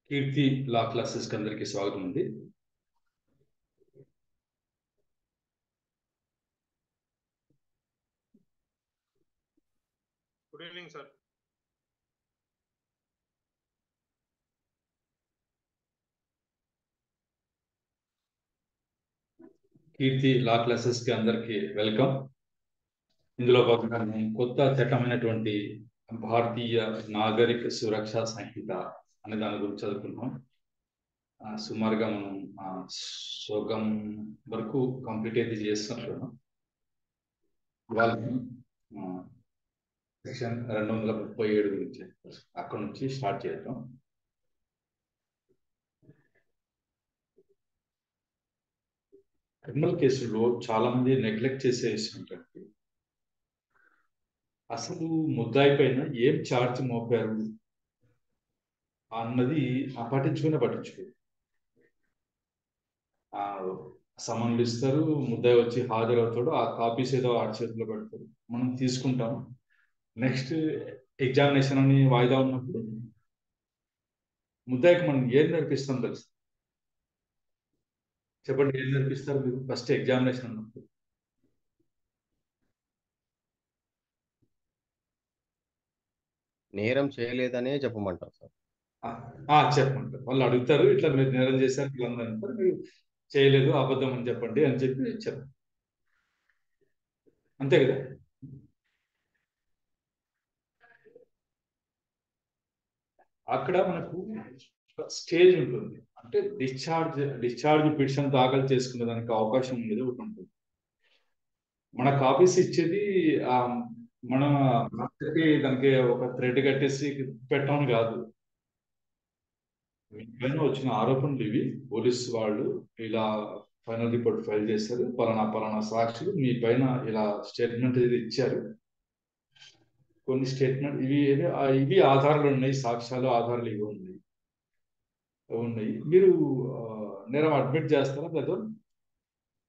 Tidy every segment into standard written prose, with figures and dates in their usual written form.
కీర్తి law classes కి అందరికీ స్వాగతం అండి. Good evening sir. Keerthi law classes కి అందరికీ వెల్కమ్. ఇందులో భాగంగా కొత్త చట్టమైనటువంటి భారతీయ నాగరిక సురక్ష సంహిత అనే దాని గురించి చదువుకున్నాం. సుమారుగా మనం సగం వరకు కంప్లీట్ అయితే చేస్తున్నాం. ఇవాళ సెక్షన్ 237 గురించి అక్కడ నుంచి స్టార్ట్ చేద్దాం. క్రిమినల్ కేసుల్లో చాలా మంది నెగ్లెక్ట్ చేసే ఏంటంటే అసలు ముద్దాయి పైన ఏం ఛార్జ్ మోపారు అన్నది పట్టించుకో సమన్లు ఇస్తారు, ముద్దాయి వచ్చి హాజరవుతాడు, ఆ కాపీస్ ఏదో ఆడి చేతిలో పెడతారు, మనం తీసుకుంటాం. నెక్స్ట్ ఎగ్జామినేషన్ అని వాయిదా ఉన్నప్పుడు ముద్దాయికి మనం ఏం నేర్పిస్తాం తెలుసు? చెప్పండి, ఏం నేర్పిస్తారు మీరు ఫస్ట్ ఎగ్జామినేషన్ ఉన్నప్పుడు? నేరం చేయలేదనే చెప్పమంటారు సార్. చెప్పమంటారు. వాళ్ళు అడుగుతారు, ఇట్లా మీరు నేరం చేశారు, వీళ్ళందరూ అంటారు, మీరు చేయలేదు, అబద్ధం అని చెప్పండి అని చెప్పి చెప్పండి. అంతే కదా? అక్కడ మనకు స్టేజ్ ఉంటుంది, అంటే డిశ్చార్జ్ పిటిషన్ దాఖలు చేసుకునే దానికి అవకాశం ఉండేది ఒకటి ఉంటుంది. మన కాపీస్ ఇచ్చేది మన దానికి ఒక థ్రెడ్ కట్టేసి పెట్టడం కాదు. మీ పైన వచ్చిన ఆరోపణలు ఇవి, పోలీసు వాళ్ళు ఇలా ఫైనల్ రిపోర్ట్ ఫైల్ చేశారు, పలానా సాక్షులు మీ పైన ఇలా స్టేట్మెంట్ ఇది ఇచ్చారు, కొన్ని స్టేట్మెంట్ ఇవి ఆధారాలు ఉన్నాయి, సాక్ష్యాలు ఆధారాలు ఇవి ఉన్నాయి. మీరు నేరం అడ్మిట్ చేస్తారా లేదా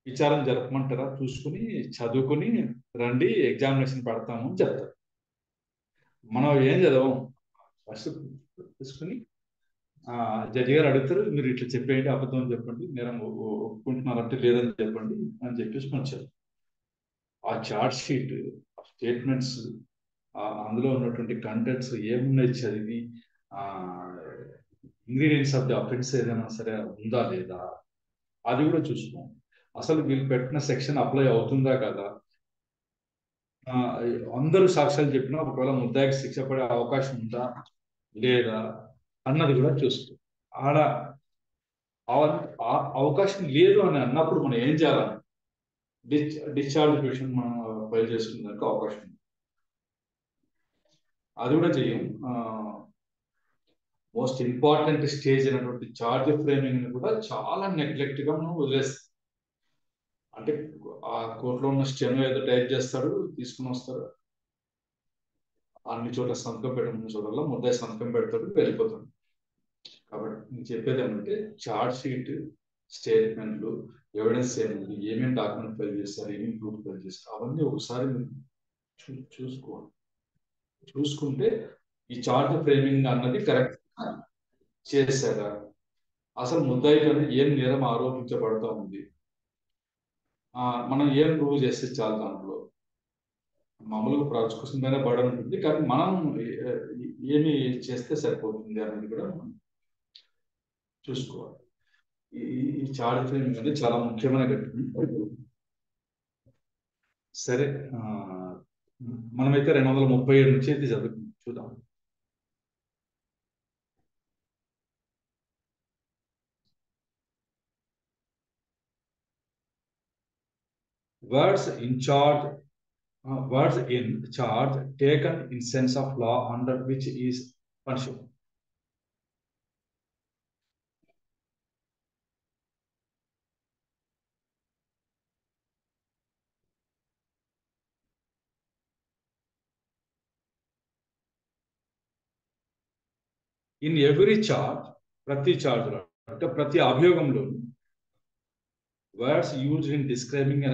విచారణ జరపమంటారా, చూసుకుని చదువుకుని రండి, ఎగ్జామినేషన్ పెడతాము అని చెప్తారు. మనం ఏం చదవం, ఫస్ట్ చూసుకుని జడ్జి గారు అడుగుతారు, మీరు ఇట్లా చెప్పేయండి, అబద్ధం అని చెప్పండి, నేరం ఒప్పుకుంటున్నారంటే లేదని చెప్పండి అని చెప్పేసి వచ్చారు. ఆ చార్ట్ షీట్, స్టేట్మెంట్స్, అందులో ఉన్నటువంటి కంటెంట్స్ ఏమున్నాయి చదివి ఇంగ్రీడియంట్స్ ఆఫ్ ది అఫెన్స్ ఏదైనా సరే ఉందా లేదా అది కూడా చూసుకోం. అసలు వీళ్ళు పెట్టిన సెక్షన్ అప్లై అవుతుందా కదా, అందరూ సాక్ష్యాలు చెప్పినా ఒకవేళ ముద్దాయికి శిక్ష పడే అవకాశం ఉందా లేదా అన్నది కూడా చూసుకో. ఆడ అవకాశం లేదు అని అన్నప్పుడు మనం ఏం చేయాలని, డిశ్చార్జ్ పిటిషన్ మనం ఫైల్ చేసుకునేందుకు అవకాశం ఉంది, అది కూడా చెయ్యం. మోస్ట్ ఇంపార్టెంట్ స్టేజ్ అయినటువంటి చార్జ్ ఫ్రేమింగ్ ని కూడా చాలా నెగ్లెక్ట్ గా మనం వదిలేస్తాం. అంటే ఆ కోర్టులో ఉన్న స్టెనో ఏదో టైప్ చేస్తాడు, తీసుకుని వస్తాడు, అన్ని చోట్ల సంతకం పెట్టిన చోట్ల ముద్దాయి సంతకం పెడతాడు, వెళ్ళిపోతాడు. కాబట్టి నేను చెప్పేది ఏమంటే, చార్జ్ షీట్, స్టేట్మెంట్లు, ఎవిడెన్స్ ఏముంది, ఏమేమి డాక్యుమెంట్ ఫైల్ చేస్తారు, ఏమేమి ప్రూఫ్ ఫైల్ చేస్తారు, అవన్నీ ఒకసారి చూసుకోవాలి. చూసుకుంటే ఈ చార్జ్ ఫ్రేమింగ్ అన్నది కరెక్ట్ చేశారా, అసలు ముద్దాయిలోనే ఏం నేరం ఆరోపించబడతా ఉంది, మనం ఏం ప్రూవ్ చేస్తే చాలు. దాంట్లో మామూలుగా ప్రాసిక్యూషన్ పైన బర్డన్ ఉంటుంది, కానీ మనం ఏమి చేస్తే సరిపోతుంది అనేది కూడా మనం చూసుకోవాలి. ఈ చార్జ్ ఫ్రేమింగ్ అనేది చాలా ముఖ్యమైన ఘటన. సరే, మనమైతే 237 నుంచి అయితే చూద్దాం. Words in charge taken in sense of law under which is punishable. In every charge, ప్రతి అభియోగంలో words used in describing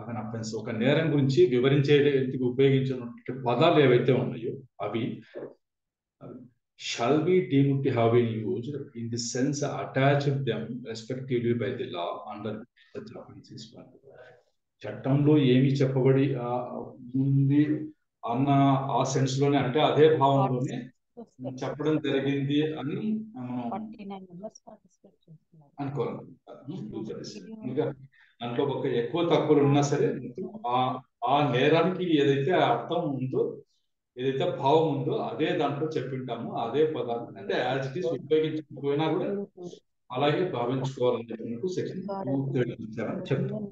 an offense, ఒక నేరం గురించి వివరించేందుకు ఉపయోగించిన పదాలు ఏవైతే ఉన్నాయో అవి shall be deemed to have been used in the sense attached them respectively by the law under such offenses. చట్టంలో ఏమి చెప్పబడి ఉంది అన్న ఆ సెన్స్ లోనే, అంటే అదే భావంలోనే చెప్పడం జరిగింది అని అనుకోవాలి. ఇంకా దాంట్లో ఒక ఎక్కువ తక్కువలు ఉన్నా సరే ఆ నేరానికి ఏదైతే అర్థం ఉందో, ఏదైతే భావం ఉందో అదే దాంట్లో చెప్పింటాము. అదే పదార్థం అంటే యాజ్ ఇట్ ఈస్ ఉపయోగించకపోయినా కూడా అలాగే భావించుకోవాలని చెప్పినట్టు సెక్షన్ 237 చెప్తాం.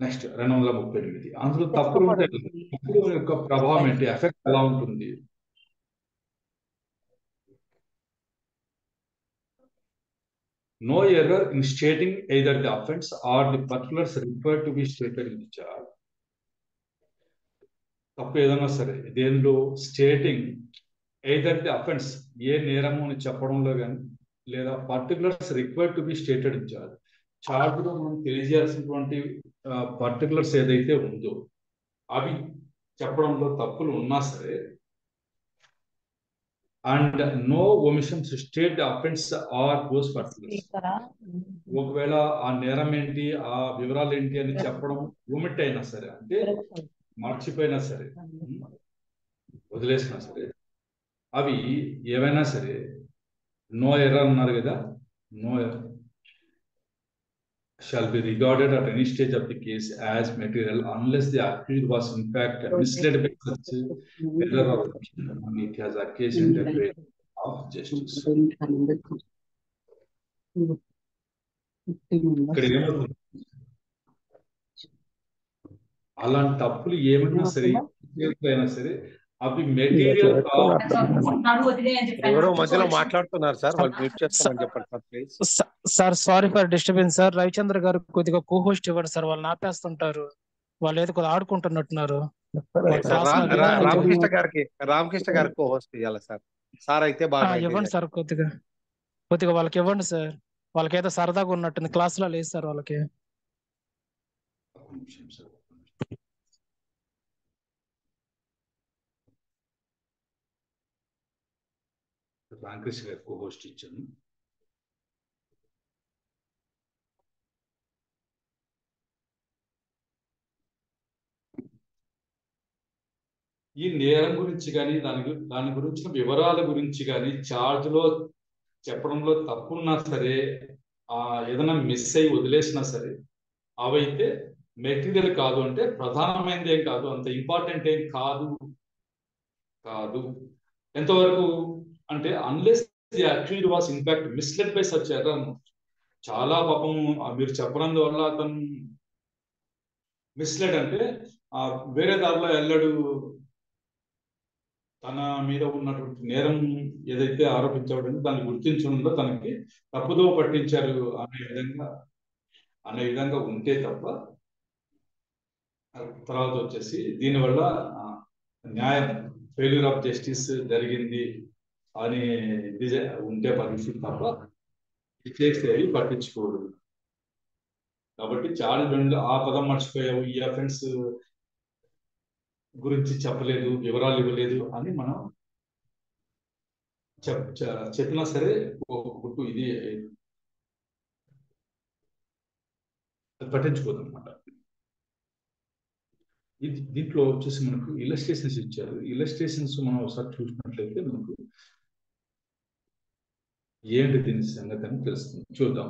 నెక్స్ట్ 238 అందులో తప్పులు ఉంటే తప్పుల యొక్క ప్రభావం ఏంటి, ఎఫెక్ట్ ఎలా ఉంటుంది? No error in stating either the offense or the particulars required to be stated in the charge. తప్పు ఏదైనా సరే దేనిలో స్టేటింగ్ either the offense ఏ నేరము అని చెప్పడంలో కానీ, లేదా particulars required to be stated in charge, charge లో మనం తెలియజేయాల్సినటువంటి పర్టికులర్స్ ఏదైతే ఉందో అవి చెప్పడంలో తప్పులు ఉన్నా సరే, and no omissions state offence or those particulars, ఒకవేళ ఆ నేరం ఏంటి ఆ వివరాలు ఏంటి అని చెప్పడం ఒమిట్ అయినా సరే, అంటే మర్చిపోయినా సరే వదిలేసినా సరే, అవి ఏవైనా సరే నో ఎర్రర్ అన్నారు కదా, no error shall be regarded at any stage of the case as material unless the accused was in fact misled by such error or omission and it has occasioned a breach of justice. ఇక్కడ ఏమవుతుంది, అలాంటి తప్పులు ఏమైనా సరే అయినా సరే అవి material ఎవరో మధ్యలో మాట్లాడుతున్నారు సార్, వాళ్ళు మ్యూట్ చేసుకోమని చెప్పండి sir please. Sir sorry for disturbance sir. Ravichandra గారు కొద్దిగా కోహోస్ట్ ఇవ్వండి సార్, వాళ్ళు ఆపేస్తుంటారు. వాళ్ళు ఏదో కొద్దిగా ఆడుకుంటున్నట్టున్నారు. రామకృష్ణ గారికి కోహోస్ట్ ఇవ్వాలి సార్. సార్ అయితే బాగా ఇవ్వండి సార్, కొద్దిగా వాళ్ళకి ఇవ్వండి సార్. వాళ్ళకి ఏదో సరదాగా ఉన్నట్టుంది, క్లాస్ లో లేదు సార్ వాళ్ళకి. రామకృష్ణ గారికి హోస్ట్ ఇచ్చాను. ఈ నేరం గురించి కానీ దాని గురించిన వివరాల గురించి కానీ చార్జ్ లో చెప్పడంలో తప్పున్నా సరే, ఏదైనా మిస్ అయ్యి వదిలేసినా సరే, అవైతే మెటీరియల్ కాదు, అంటే ప్రధానమైనది ఏం కాదు, అంత ఇంపార్టెంట్ ఏం కాదు. ఎంతవరకు అంటే unless the accused was in fact misled by such error. చాలా పాపం మీరు చెప్పనందువల్ల అతను మిస్లెడ్ అంటే వేరే దారిలో వెళ్ళాడు, తన మీద ఉన్నటువంటి నేరం ఏదైతే ఆరోపించబడిందో దాన్ని గుర్తించడంలో తనకి తప్పుదో పట్టించారు అనే విధంగా ఉంటే తప్ప, తర్వాత వచ్చేసి దీనివల్ల న్యాయం ఫెయిల్యూర్ ఆఫ్ జస్టిస్ జరిగింది అని ఉంటే పరిస్థితి తప్ప చేసేవి పట్టించుకోడు. కాబట్టి చార్జ్ ఆ పదం మర్చిపోయావు, ఈ అఫెన్స్ గురించి చెప్పలేదు, వివరాలు ఇవ్వలేదు అని మనం చెప్పినా సరే గుర్తు ఇది పట్టించుకోదు అనమాట. దీంట్లో వచ్చేసి మనకు ఇలస్ట్రేషన్స్ ఇచ్చారు. ఇలస్ట్రేషన్స్ మనం ఒకసారి చూసినట్లయితే మనకు ఏంటి దీని సంగతి అని తెలుస్తుంది. చూద్దాం.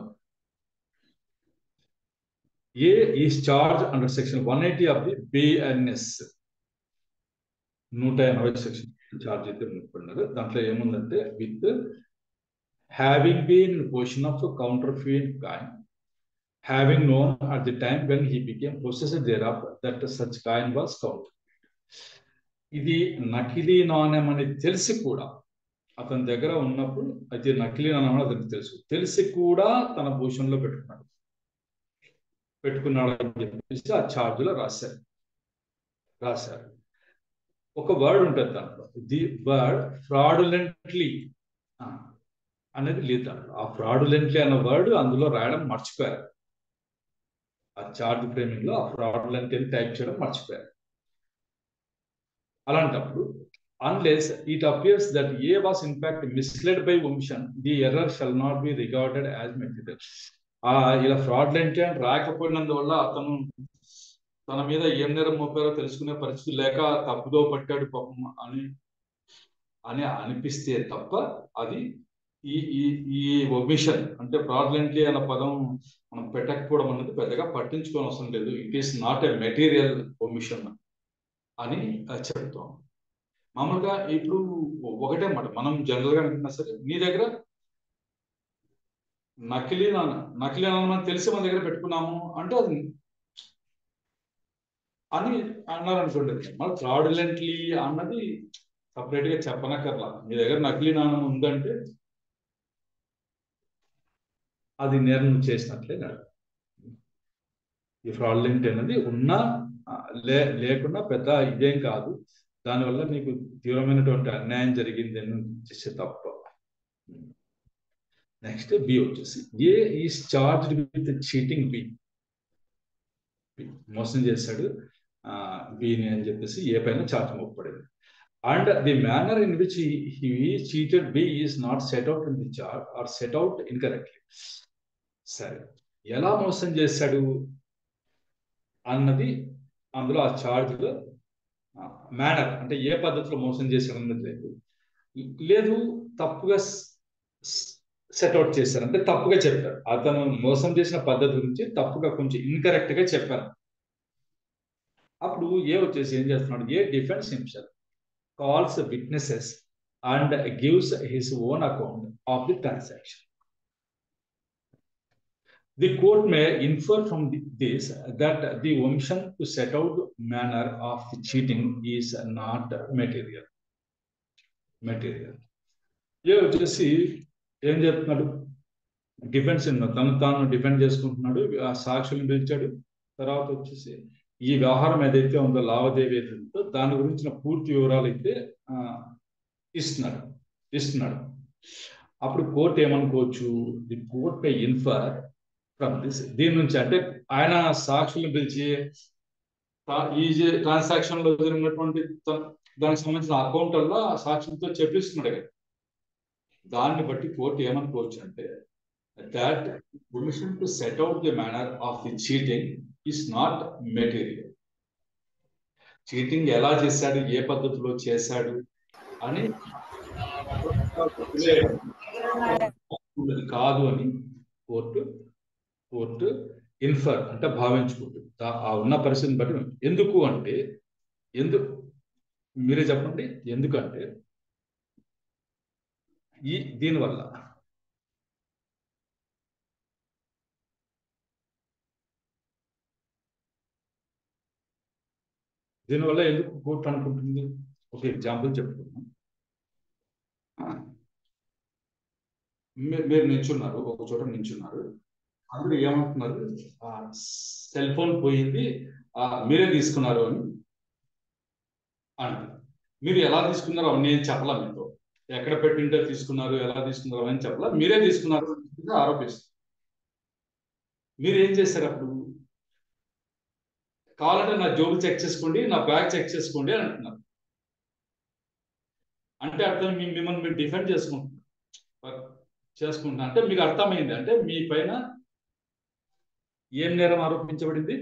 A is charge under section 180 of the BNS, 180 section charge అయితే పడినారు. దాంట్లో ఏముందంటే with having been in possession of counterfeit coin, having known at the time when he became possessor thereof that such coin was counterfeit. ఇది నకిలీ నాణ్యం అని తెలిసి కూడా, అతని దగ్గర ఉన్నప్పుడు అది నకిలీ నాణ్యం అని అతనికి తెలిసి కూడా తన భూషణలో పెట్టుకున్నాడు అని చెప్పేసి ఆ ఛార్జ్లో రాశారు. ఒక వర్డ్ ఉంటుంది దాంట్లో, ది వర్డ్ ఫ్రాడులెంట్లీ అనేది లేదు దాంట్లో. ఆ ఫ్రాడులెంట్లీ అన్న వర్డ్ అందులో రాయడం మర్చిపోయారు. ఆ చార్జ్ ఫ్రేమింగ్ లో ఆ ఫ్రాడులెంట్ అని టైప్ చేయడం మర్చిపోయారు. అలాంటప్పుడు unless it appears that A was in fact misled by omission, the error shall not be regarded as material. ఇలా ఫ్రాడ్లెంట్ అని రాకపోయినందువల్ల అతను తన మీద ఏం నేరం మోపారో తెలుసుకునే పరిస్థితి లేక తప్పుదో పట్టాడు పాపం అని అనిపిస్తే తప్ప అది ఈ ఈ ఈ ఒమిషన్ అంటే ఫ్రాడ్లెంట్లీ అన్న పదం మనం పెట్టకపోవడం అనేది పెద్దగా పట్టించుకోని అవసరం లేదు. It is not a material omission అని చెప్తాం. మామూలుగా ఇప్పుడు ఒకటే మాట మనం జనరల్ గా అనుకున్నా సరే, నీ దగ్గర నకిలీ నాన్న తెలిసి మన దగ్గర పెట్టుకున్నాము అంటే అది అని అన్నారు అనుకోండి. మళ్ళీ ఫ్రాడ్యులెంట్లీ అన్నది సపరేట్ గా చెప్పనక్కర్లా. మీ దగ్గర నకిలీ నాణం ఉందంటే అది నేరం చేసినట్లే కాదు. ఈ ఫ్రాడ్యులెంట్ అనేది ఉన్నా లేకుండా పెద్ద ఇదేం కాదు. దానివల్ల నీకు తీవ్రమైనటువంటి అన్యాయం జరిగింది అని చేసే తప్ప. నెక్స్ట్ బి వచ్చేసి A is charged with cheating B. మోసం చేశాడు బిని అని చెప్పేసి ఏ పైన చార్జ్ మోపబడింది. And the manner in which he cheated B is not set out in the charge or set out incorrectly. సరే, ఎలా మోసం చేశాడు అన్నది అందులో ఆ చార్జ్ లో మేనర్ అంటే ఏ పద్ధతిలో మోసం చేశాడు అన్నది లేదు. తప్పుగా సెట్అవుట్ చేశారు అంటే తప్పుగా చెప్పారు. అతను మోసం చేసిన పద్ధతి గురించి తప్పుగా కొంచెం ఇన్కరెక్ట్ గా చెప్పారు. అప్పుడు ఏ వచ్చేసి ఏం చేస్తున్నాడు, A defence himself, calls witnesses and gives his own account of the transaction. The court may infer from this that the omission to set out manner of the cheating is not material. ఏ వచ్చేసి ఏం చెప్తున్నాడు, defence తను తాను defend చేసుకుంటున్నాడు. ఆ సాక్షులను పిలిచాడు. తర్వాత వచ్చేసి ఈ వ్యవహారం ఏదైతే ఉందో, లావాదేవీ ఏదైతే దాని గురించిన పూర్తి వివరాలు అయితే ఇస్తున్నాడు. అప్పుడు కోర్టు ఏమనుకోవచ్చు, the court may infer from this, దీని నుంచి అంటే ఆయన సాక్షులను పిలిచి ఈ ట్రాన్సాక్షన్ లో జరిగినటువంటి దానికి సంబంధించిన అకౌంట్ వల్ల సాక్షులతో చెప్పిస్తున్నాడు కదా. దాన్ని బట్టి కోర్టు ఏమనుకోవచ్చు అంటే that permission to set out the manner of the cheating is not material. Cheating ఎలా చేశాడు, ఏ పద్ధతిలో చేశాడు అని కాదు అని కోర్టు ఇన్ఫర్ అంటే భావించుకుంటుంది ఆ ఉన్న పరిస్థితిని బట్టి. ఎందుకు అంటే మీరే చెప్పండి. ఎందుకంటే దీనివల్ల ఎందుకు కోర్టు అనుకుంటుంది, ఒక ఎగ్జాంపుల్ చెప్పుకున్నాం. మీరు నిల్చున్నారు, ఒక చోట నిల్చున్నారు. అందరూ ఏమంటున్నారు, సెల్ ఫోన్ పోయింది మీరే తీసుకున్నారు అని అంటారు. మీరు ఎలా తీసుకున్నారు అవన్నీ ఏం చెప్పలా, మీతో ఎక్కడ పెట్టింటే తీసుకున్నారు, ఎలా తీసుకున్నారు అని చెప్పలా, మీరే తీసుకున్నారు ఆరోపిస్తారు. మీరు ఏం చేశారు అప్పుడు, కావాలంటే నా జోబు చెక్ చేసుకోండి, నా బ్యాగ్ చెక్ చేసుకోండి అని అంటున్నారు. అంటే అర్థం మిమ్మల్ని మీరు డిఫెండ్ చేసుకుంటున్నా అంటే మీకు అర్థమైంది అంటే మీ పైన ఏం నేరం ఆరోపించబడింది,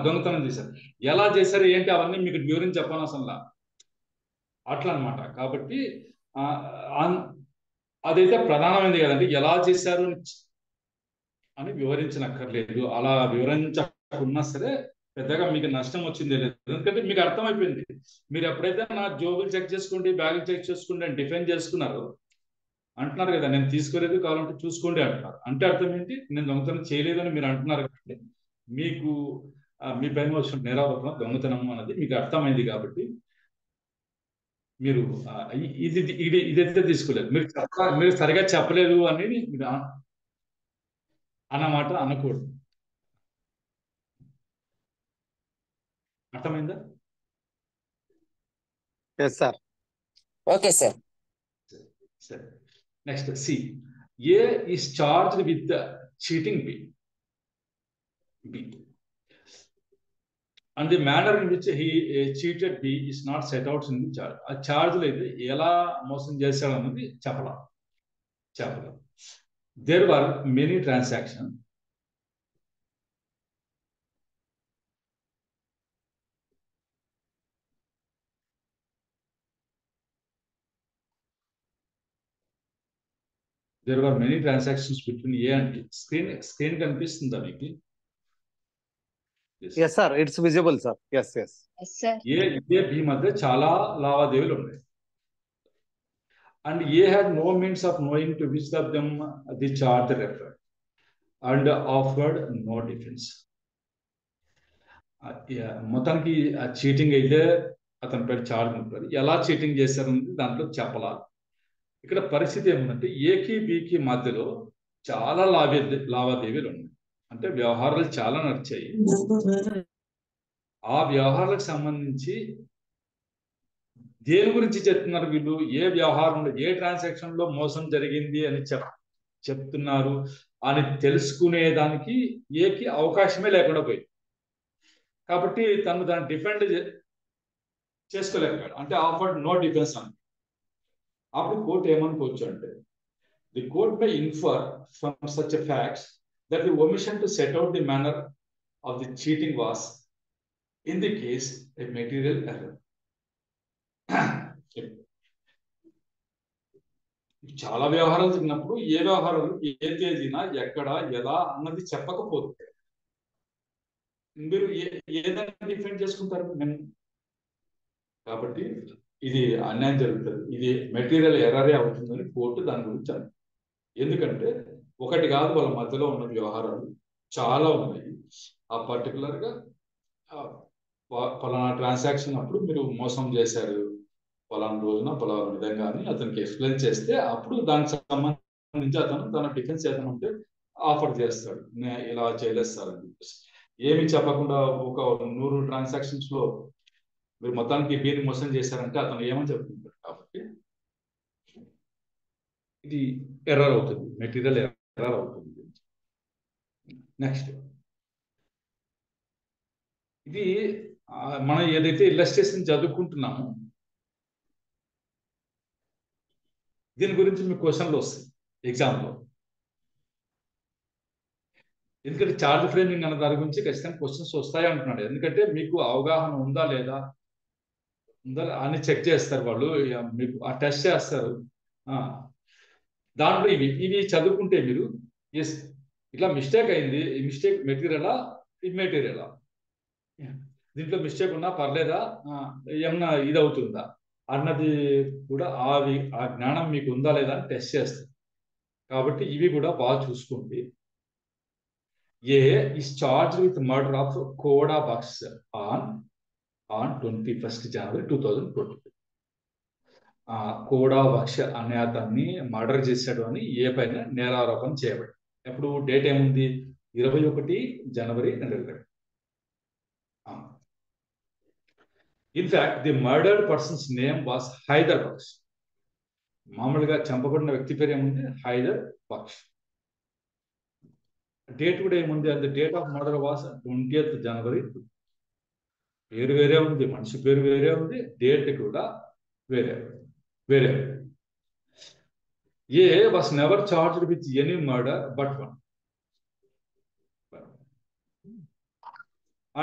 దొంగతనం చేశారు. ఎలా చేశారు ఏంటి అవన్నీ మీకు వివరించి చెప్పాను అసలు అట్లా అనమాట. కాబట్టి అదైతే ప్రధానమైనది కదండి, ఎలా చేశారు అని వివరించనక్కర్లేదు. అలా వివరించకున్నా సరే పెద్దగా మీకు నష్టం వచ్చింది లేదు, ఎందుకంటే మీకు అర్థమైపోయింది. మీరు ఎప్పుడైతే నా జోబులు చెక్ చేసుకోండి, బ్యాగులు చెక్ చేసుకోండి అని డిఫెండ్ చేసుకున్నారు అంటున్నారు కదా, నేను తీసుకోలేదు కావాలంటే చూసుకోండి అంటున్నారు. అంటే అర్థం ఏంటి, నేను దొంగతనం చేయలేదు అని మీరు అంటున్నారు కాబట్టి మీకు మీ పైన వచ్చిన నేరారోపణ దొంగతనం అన్నది మీకు అర్థమైంది. కాబట్టి మీరు ఇదైతే తీసుకోలేదు, మీరు సరిగా చెప్పలేదు అనేది అన్నమాట అనకూడదు. అర్థమైందా? Sir okay sir. సరే, next C, A is charged with cheating B. And the manner in which he cheated B is not set out in the charge. ఆ ఛార్జ్లో అయితే ఎలా మోసం చేశాడు అన్నది చెప్పలేదు. There were many transaction. There were many transactions between A and B. Screen కనిపిస్తుందా మీకు? Yes, sir. It's visible, sir. Yes, yes. Yes, sir. A, B మధ్య చాలా లావాదేవీలు ఉన్నాయి. And A had no means of knowing to which of them the charge referred and offered no defense. మొత్తానికి cheating అయితే అతని పేరు చార్జ్ ఉంటుంది. ఎలా చీటింగ్ చేశారన్నది దాంట్లో చెప్పాల. ఇక్కడ పరిస్థితి ఏముందంటే ఏకి బికి మధ్యలో చాలా లావాదేవీలు ఉన్నాయి. అంటే వ్యవహారాలు చాలా నడిచాయి. ఆ వ్యవహారాలకు సంబంధించి దేని గురించి చెప్తున్నారు వీళ్ళు? ఏ వ్యవహారంలో ఏ ట్రాన్సాక్షన్ లో మోసం జరిగింది అని చెప్తున్నారు అని తెలుసుకునేదానికి ఏకి అవకాశమే లేకుండా పోయింది. కాబట్టి తను దాన్ని డిఫెండ్ చేసుకోలేకపోయాడు. అంటే ఆఫర్డ్ నో డిఫెన్స్ అని. అప్పుడు కోర్టు ఏమనుకోవచ్చు అంటే, the court may infer from such facts that the omission to set out the manner of the cheating was in the case a material error. చాలా వ్యవహారాలు జరిగినప్పుడు ఏ వ్యవహారాలు ఏ తేదీన ఎక్కడ ఎలా అన్నది చెప్పకపోతే మీరు ఏదైనా డిఫెండ్ చేసుకుంటారు. కాబట్టి ఇది అన్యాయం జరుగుతుంది. ఇది మెటీరియల్ ఎర్రరే అవుతుందని కోర్టు దాని గురించి అంది. ఎందుకంటే ఒకటి కాదు, వాళ్ళ మధ్యలో ఉన్న వ్యవహారాలు చాలా ఉన్నాయి. ఆ పర్టికులర్గా పలానా ట్రాన్సాక్షన్ అప్పుడు మీరు మోసం చేశారు, పలానా రోజున పలానా విధంగా అని అతనికి ఎక్స్ప్లెయిన్ చేస్తే అప్పుడు దానికి సంబంధించి అతను తన డిఫెన్స్ ఏదైనా ఉంటే ఆఫర్ చేస్తాడు. ఇలా చేయలేదు సార్ అని చెప్పేసి. ఏమి చెప్పకుండా ఒక 100 ట్రాన్సాక్షన్స్ లో మీరు మొత్తానికి బీని మోసం చేశారంటే అతను ఏమని చెప్తుంటారు. కాబట్టి ఇది ఎర్రర్ అవుతుంది, మెటీరియల్ ఎర్రర్ అవుతుంది. నెక్స్ట్, ఇది మనం ఏదైతే ఇల్లస్ట్రేషన్ చదువుకుంటున్నామో దీని గురించి మీకు క్వశ్చన్లు వస్తాయి ఎగ్జామ్లో. ఎందుకంటే చార్జ్ ఫ్రేమింగ్ అన్న దాని గురించి ఖచ్చితంగా క్వశ్చన్స్ వస్తాయి అంటున్నాడు. ఎందుకంటే మీకు అవగాహన ఉందా లేదా అని చెక్ చేస్తారు వాళ్ళు, మీకు ఆ టెస్ట్ చేస్తారు. దాంట్లో ఇవి చదువుకుంటే మీరు ఎస్ ఇట్లా మిస్టేక్ అయింది, ఈ మిస్టేక్ మెటీరియలా ఇమ్మెటీరియలా, దీంట్లో మిస్టేక్ ఉన్నా పర్లేదా, ఏమన్నా ఇది అవుతుందా అన్నది కూడా ఆ జ్ఞానం మీకు ఉందా లేదా అని టెస్ట్ చేస్తారు. కాబట్టి ఇవి కూడా బాగా చూసుకోండి. ఏ is charged with murder of Koda Baksh on 21st January 2020. కోడా బక్ష అనే అతన్ని మర్డర్ చేశాడు అని ఏ పైన నేరారోపణ చేయబడి. ఎప్పుడు డేట్ ఏముంది? 21 జనవరి 2020. In fact the murdered person's name was Haidar Bakhsh. మామూలుగా చంపబడిన వ్యక్తి పేరు ఏముంది? హైదర్ బక్ష్. డేట్ కూడా ఏముంది? అది date of murder was 20th జనవరి. పేరు వేరే ఉంది, మనిషి పేరు వేరే ఉంది, డేట్ కూడా వేరే. A was never charged with any murder but one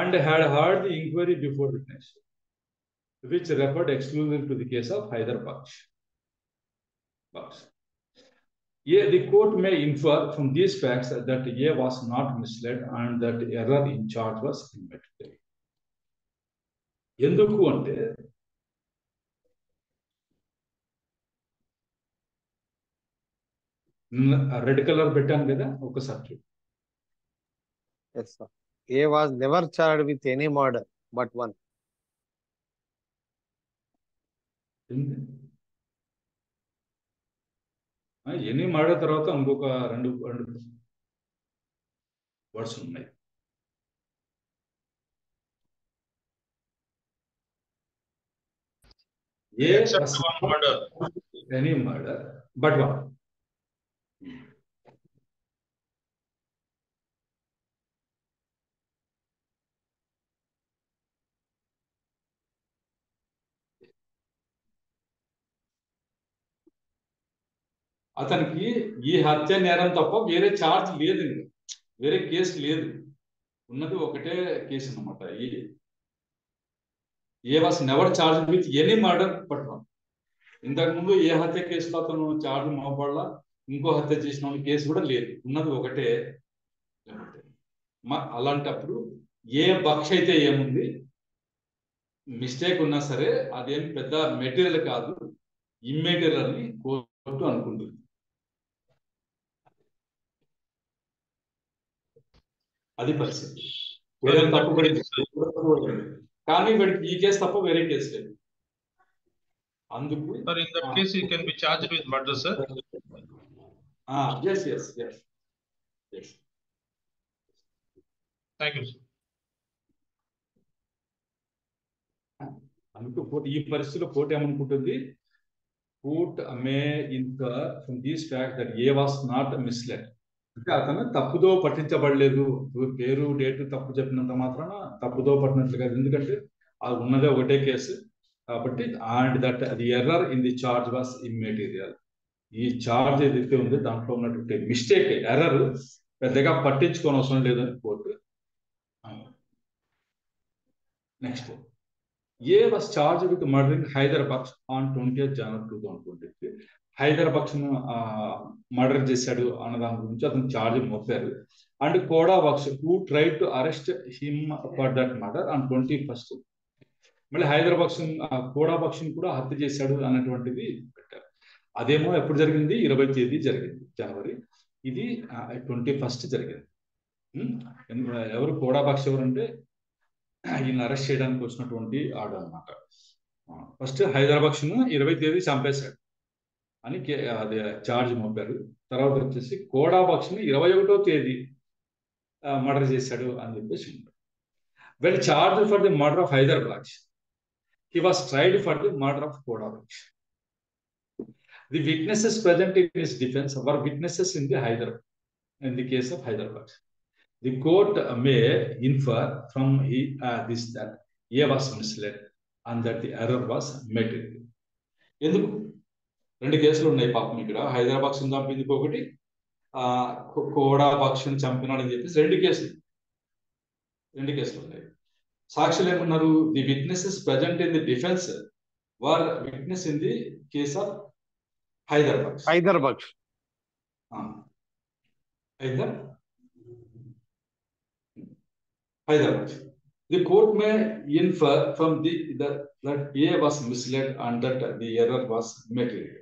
and had heard the inquiry before witness which referred exclusively to the case of Haider Baksh. Yeah, the court may infer from these facts that A was not misled and that error in charge was immaterial. ఎందుకు అంటే red colour పెట్టాను కదా ఒకసారి. Yes, sir. A was never charged with any murder but one. ఎన్ని murder తర్వాత ఇంకొక రెండు words ఉన్నాయి. Any murder but one. అతనికి ఈ హత్య నేరం తప్ప వేరే ఛార్జ్ లేదు, వేరే కేసు లేదు, ఉన్నది ఒకటే కేసు అనమాట. A was never charge with any murder but one. ఇంతకుముందు ఏ హత్య కేసులో అతను ఛార్జ్ మోపడలా, ఇంకో హత్య చేసిన కేసు కూడా లేదు, ఉన్నది ఒకటే. అలాంటప్పుడు ఏ బక్ష అయితే ఏముంది, మిస్టేక్ ఉన్నా సరే అదేం పెద్ద మెటీరియల్ కాదు, ఇమ్మెటీరియల్ అని కోర్టు అనుకుంటుంది. అది పరిస్థితి. వేరే తప్పు పడింది కానీ వీడికి ఈ కేసు తప్ప వేరే కేసు లేదు. అందుకు Sir, in that case, he can be charged with murder, sir. Yes. Thank you, sir. అందుకు ఈ పరిస్థితిలో కోర్టు ఏమనుకుంటుంది, court may infer from this fact that A was not misled. అంటే అతను తప్పుదో పట్టించబడలేదు, పేరు డేటు తప్పు చెప్పినంత మాత్రాన తప్పుదో పట్టినట్లు కాదు, ఎందుకంటే అది ఉన్నదే ఒకటే కేసు కాబట్టి. And that the error in the charge was immaterial. ఈ చార్జ్ ఏదైతే ఉందో దాంట్లో ఉన్నటువంటి మిస్టేక్, ఎర్రర్ పెద్దగా పట్టించుకోని అవసరం లేదని court. Next, A was charge with murdering Haidar Baksh on 20th January 2023. Haidar Baksh ను మర్డర్ చేశాడు అన్న దాని గురించి అతను చార్జ్ మోపారు. And Khoda Baksh who try to arrest him for that murder on 21st. మళ్ళీ హైదర్ బక్ష్ కోడా బక్ష్ కూడా హత్య చేశాడు అన్నటువంటిది పెట్టారు. అదేమో ఎప్పుడు జరిగింది, 20వ తేదీ జరిగింది జనవరి. ఇది 21st జరిగింది. ఎవరు కోడా బక్ష్ ఎవరంటే ఈయన అరెస్ట్ చేయడానికి వచ్చినటువంటి ఆడు అనమాట. ఫస్ట్ హైదరాబాద్ ను 20వ తేదీ చంపేశాడు అని అది చార్జ్ మోపారు. తర్వాత వచ్చేసి కోడా బక్ష్ ను 21వ తేదీ మర్డర్ చేశాడు అని చెప్పేసి ఉంటారు. Well charge for the murder of Haidar Bakhsh, he was tried for the murder of Koda Baksh. The witnesses present in his defense were witnesses in the case of Haider Baksh. The court may infer from this that A was misled and that the error was material. ఎందుకు రెండు కేసులు ఉన్నాయి పాపం ఇక్కడ. హైదర్ బక్ష్ చంపింది ఒకటి, కోడా బక్ష్ చంపినాడని చెప్పేసి రెండు కేసులు ఉన్నాయి. సాక్షులు ఏమన్నారు, the witnesses present in the defence were witness in the case of Haidar Bakhsh. The court may infer from that A was misled and that the error was material.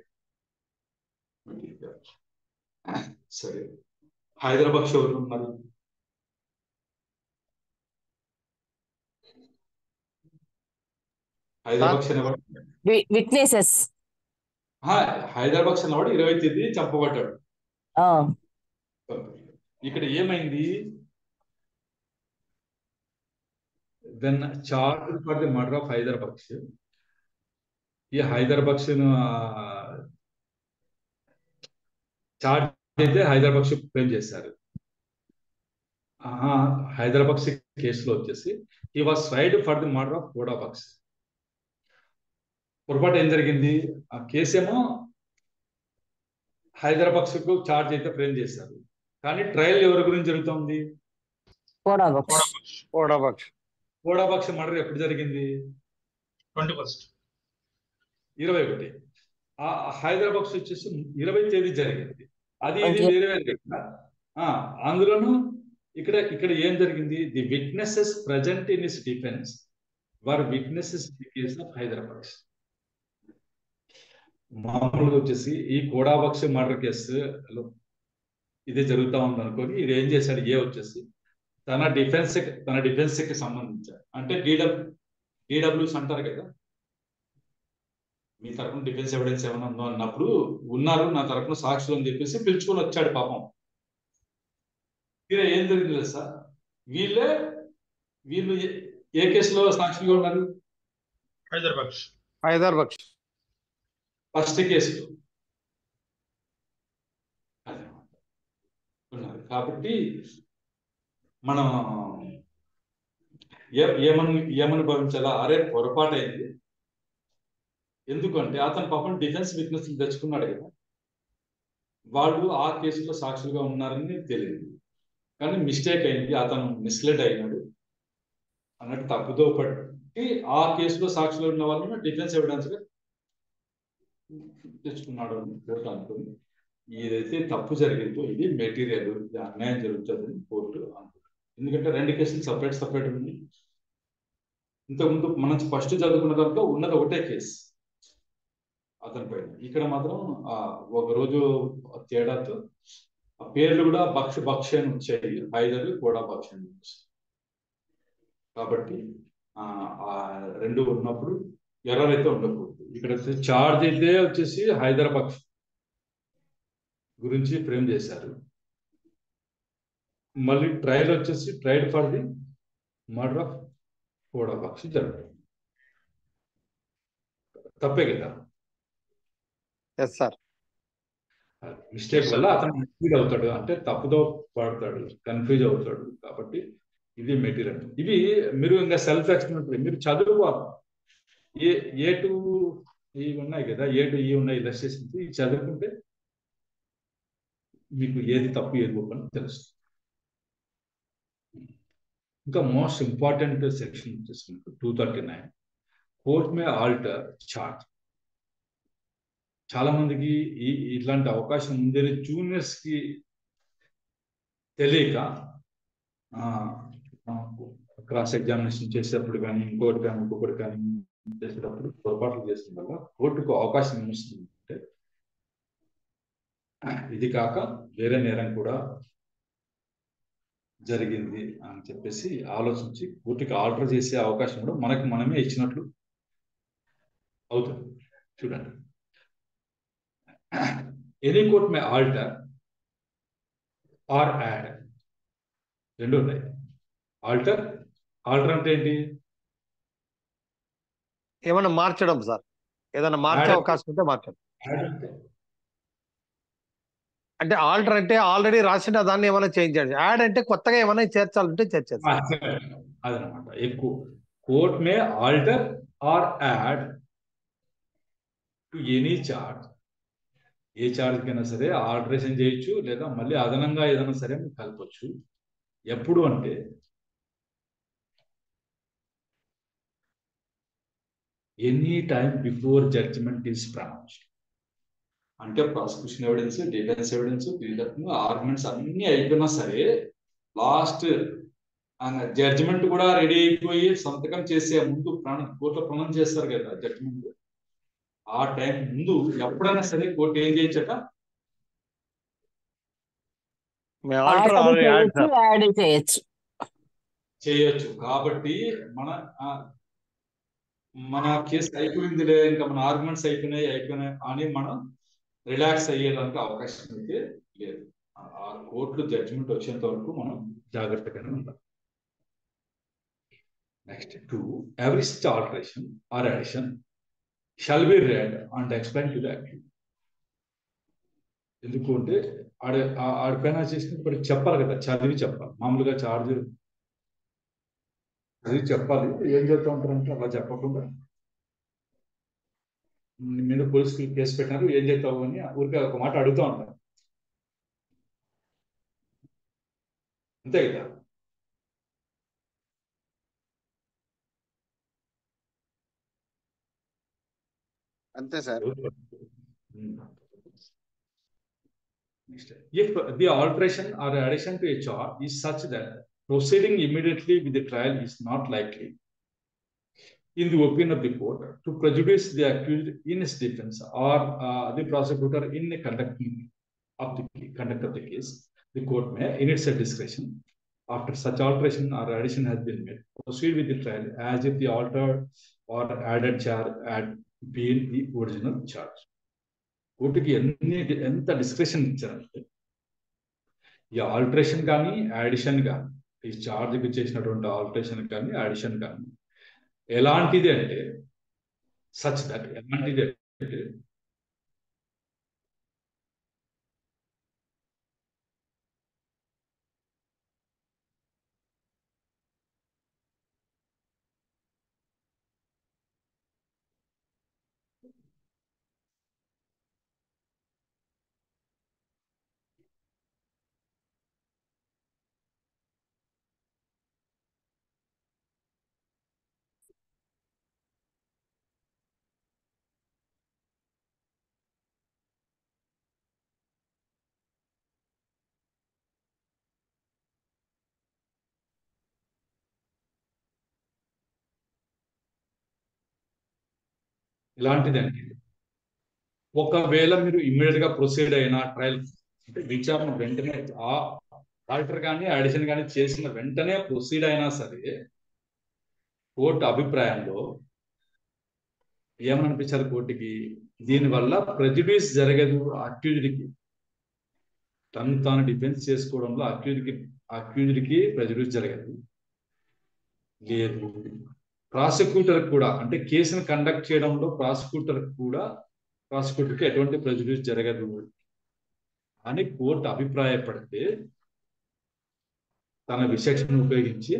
సరే, హైదర్ బక్ష్ ఎవరు ఉన్నారు? హైదర్ బక్ష్ అనేవాడు విట్నెసెస్. హైదర్ బక్ష్ అనేవాడు 20వ తేదీ చంపబడ్డాడు. ఇక్కడ ఏమైంది, then charged for the murder of Haider Baksh. ఈ Hyder Bakhsh charge అయితే హైదర్ బక్ష్ ఫ్రేమ్ చేశారు. హైదర్ బక్ష్ కేసులో వచ్చేసి he was tried for the murder of కోడా బక్ష్. పొరపాటు ఏం జరిగింది, ఆ కేసేమో హైదర్ బక్ష్ కు చార్జ్ అయితే ఫ్రేమ్ చేశారు, కానీ ట్రయల్ ఎవరి గురించి జరుగుతుంది, కోడా బక్ష్. కోడా బక్ష్ మర్డర్ ఎప్పుడు జరిగింది, 21. ఆ హైదర్ బక్ష్ వచ్చేసి 20వ తేదీ జరిగింది. అది ఇది వేరే. అందులోనూ ఇక్కడ ఏం జరిగింది, the witnesses present in his defence were witnesses in the case of Haidar Bakhsh. మామూలుగా వచ్చేసి ఈ కోడా బక్ష్ మర్డర్ కేసులో ఇదే జరుగుతూ ఉంది అనుకొని ఇది ఏం చేశాడు, ఏ వచ్చేసి తన డిఫెన్స్ కి సంబంధించారు. అంటే డీడబ్ల్యూస్ అంటారు కదా, మీ తరఫున డిఫెన్స్ ఎవిడెన్స్ ఏమైనా ఉందో అన్నప్పుడు ఉన్నారు నా తరఫున సాక్షులు అని చెప్పేసి పిలుచుకొని వచ్చాడు పాపం. తీరా ఏం జరిగింది సార్, వీళ్ళు ఏ కేసులో సాక్షులుగా ఉన్నారు, హైదర్ బక్ష్ ఫస్ట్ కేసులో ఉన్నారు. కాబట్టి మనం ఏమని భావించాలా, అరే పొరపాటు అయింది, ఎందుకంటే అతను పాపం డిఫెన్స్ విట్నెస్ తెచ్చుకున్నాడు కదా, వాళ్ళు ఆ కేసులో సాక్షులుగా ఉన్నారని తెలియదు, కానీ మిస్టేక్ అయింది, అతను మిస్లెడ్ అయినాడు అన్నట్టు తప్పుదో పట్టి ఆ కేసులో సాక్షులు ఉన్న వాళ్ళని డిఫెన్స్ ఎవిడెన్స్ గా తెచ్చుకున్నాడు అని కోర్టు అనుకుని, ఏదైతే తప్పు జరిగిందో ఇది మెటీరియల్, ఇది అన్యాయం జరుగుతుందని కోర్టు అనుకుంది. ఎందుకంటే రెండు కేసులు సపరేట్ ఉంది. ఇంతకుముందు మనం ఫస్ట్ చదువుకున్న దాంట్లో ఉన్నది ఒకటే కేసు అతని పైన. ఇక్కడ మాత్రం ఒక రోజు తేడాతో ఆ పేర్లు కూడా బక్ష అని వచ్చాయి, హైదర్ కూడా బక్ష అని వచ్చాయి. కాబట్టి ఆ రెండు ఉన్నప్పుడు ఎర్రర్ అయితే ఉండకూడదు. ఇక్కడ చార్జ్ అయితే వచ్చేసి హైదరాబాద్ గురించి ఫ్రేమ్ చేశారు. మళ్ళీ ట్రయల్ వచ్చేసి tried for the murder of కోడాబాక్షి జరుగుతుంది. తప్పే కదా? Yes sir. మిస్టేక్ వల్ల అతను కన్ఫ్యూజ్ అవుతాడు, అంటే తప్పుదో పడతాడు, కన్ఫ్యూజ్ అవుతాడు. కాబట్టి ఇది మెటీరియల్. ఇవి మీరు ఇంకా సెల్ఫ్ ఎక్స్ప్లెనేటరీ మీరు చదువుకోవాలి. ఏ టు ఈ ఉన్నాయి కదా, ఏ టు ఈ ఉన్నాయి ఇలస్ట్రేషన్స్, ఇవి చదువుకుంటే మీకు ఏది తప్పు ఏది ఒప్పని తెలుస్తుంది. ఇంకా మోస్ట్ ఇంపార్టెంట్ సెక్షన్ వచ్చేసి 239 కోర్ట్ మే ఆల్టర్ చార్జ్. చాలా మందికి ఇట్లాంటి అవకాశం ఉందని జూనియర్స్ కి తెలియక క్రాస్ ఎగ్జామినేషన్ చేసేటప్పుడు కానీ ఇంకొకటి కానీ చేసేటప్పుడు పొరపాట్లు చేసిన వల్ల కోర్టుకు అవకాశం ఏమిస్తుందంటే, ఇది కాక వేరే నేరం కూడా జరిగింది అని చెప్పేసి ఆలోచించి కోర్టుకి ఆల్టర్ చేసే అవకాశం కూడా మనమే ఇచ్చినట్లు అవుతుంది. చూడండి, any court may alter or add, రెండు ఉన్నాయి. ఆల్టర్ అంటే ఏంటి? ఏమన్నా మార్చడం సార్, ఏదైనా మార్చే అవకాశం ఉంటే మార్చడం. అంటే ఆల్టర్ అంటే ఆల్రెడీ రాసిన దాన్ని ఏమైనా చేంజ్ చేయాలి. యాడ్ అంటే కొత్తగా ఏమైనా చేర్చాలంటే చేర్చాలి. అదనమాట. ఎక్కువ court may alter or add to any charge, ఏ చార్జ్ కైనా సరే ఆల్టరేషన్ చేయొచ్చు, లేదా మళ్ళీ అదనంగా ఏదైనా సరే కలపచ్చు. ఎప్పుడు అంటే any time before judgment is pronounced. అంటే prosecution evidence, defence evidence, arguments అన్ని అయిపోయినా సరే లాస్ట్ జడ్జిమెంట్ కూడా రెడీ అయిపోయి సంతకం చేసే ముందు కోర్టులో ప్రొనౌన్స్ చేస్తారు కదా జడ్జిమెంట్, ఆ టైం ముందు ఎప్పుడైనా సరే కోర్టు ఏం చేయొచ్చట, చేయొచ్చు. కాబట్టి మన కేసు అయిపోయిందిలే, ఇంకా మన ఆర్గ్యుమెంట్స్ అయిపోయినాయి అని మనం రిలాక్స్ అయ్యేదానికి అవకాశం అయితే లేదు. ఆ కోర్టులో జడ్జిమెంట్ వచ్చేంత వరకు మనం జాగ్రత్తగానే ఉండాలి. Next 2, every such alteration or addition shall be read and explained to the accused. ఎందుకు అంటే ఆడిపైన చేసినప్పుడు చెప్పాలి కదా, చదివి చెప్పాలి. మామూలుగా చార్జ్ చదివి చెప్పాలి. ఏం చెప్తా ఉంటారంటే అలా చెప్పకుండా, మీరు పోలీసులు కేసు పెట్టినారు ఏం చేస్తావు అని ఊరికే ఒక మాట అడుగుతూ ఉంటారు, అంతే కదా. అంతే sir. If the alteration or addition to a charge is such that proceeding immediately with the trial is not likely, in the opinion of the court, to prejudice the accused in his defense or the prosecutor in the conduct of the case, the court may, in its discretion, after such alteration or addition has been made, proceed with the trial as if the altered or added charge had been the original charge. కోర్టుకి ఎంత description ఇచ్చారంటే, ఈ alteration కానీ addition కానీ, ఈ చార్జ్కి చేసినటువంటి alteration కానీ addition కానీ ఎలాంటిది అంటే, సచ్ దట్, ఎలాంటిది అంటే ఇలాంటిదండి. ఒకవేళ మీరు ఇమ్మీడియట్ గా ప్రొసీడ్ అయిన ట్రయల్ అంటే విచారణ వెంటనే ఆ ఆల్టర్ కానీ అడిషన్ కానీ చేసిన వెంటనే ప్రొసీడ్ అయినా సరే కోర్టు అభిప్రాయంలో ఏమనిపించారు కోర్టుకి, దీనివల్ల ప్రెజుడిస్ జరగదు అక్యూజ్డ్కి, తను తాను డిఫెన్స్ చేసుకోవడంలో అక్యూజ్డ్కి ప్రెజుడిస్ జరగదు. లేదు, ప్రాసిక్యూటర్ కూడా అంటే కేసును కండక్ట్ చేయడంలో ప్రాసిక్యూటర్కి ఎటువంటి ప్రెజుడిస్ జరగదు అని కోర్టు అభిప్రాయపడితే తన విచక్షణ ఉపయోగించి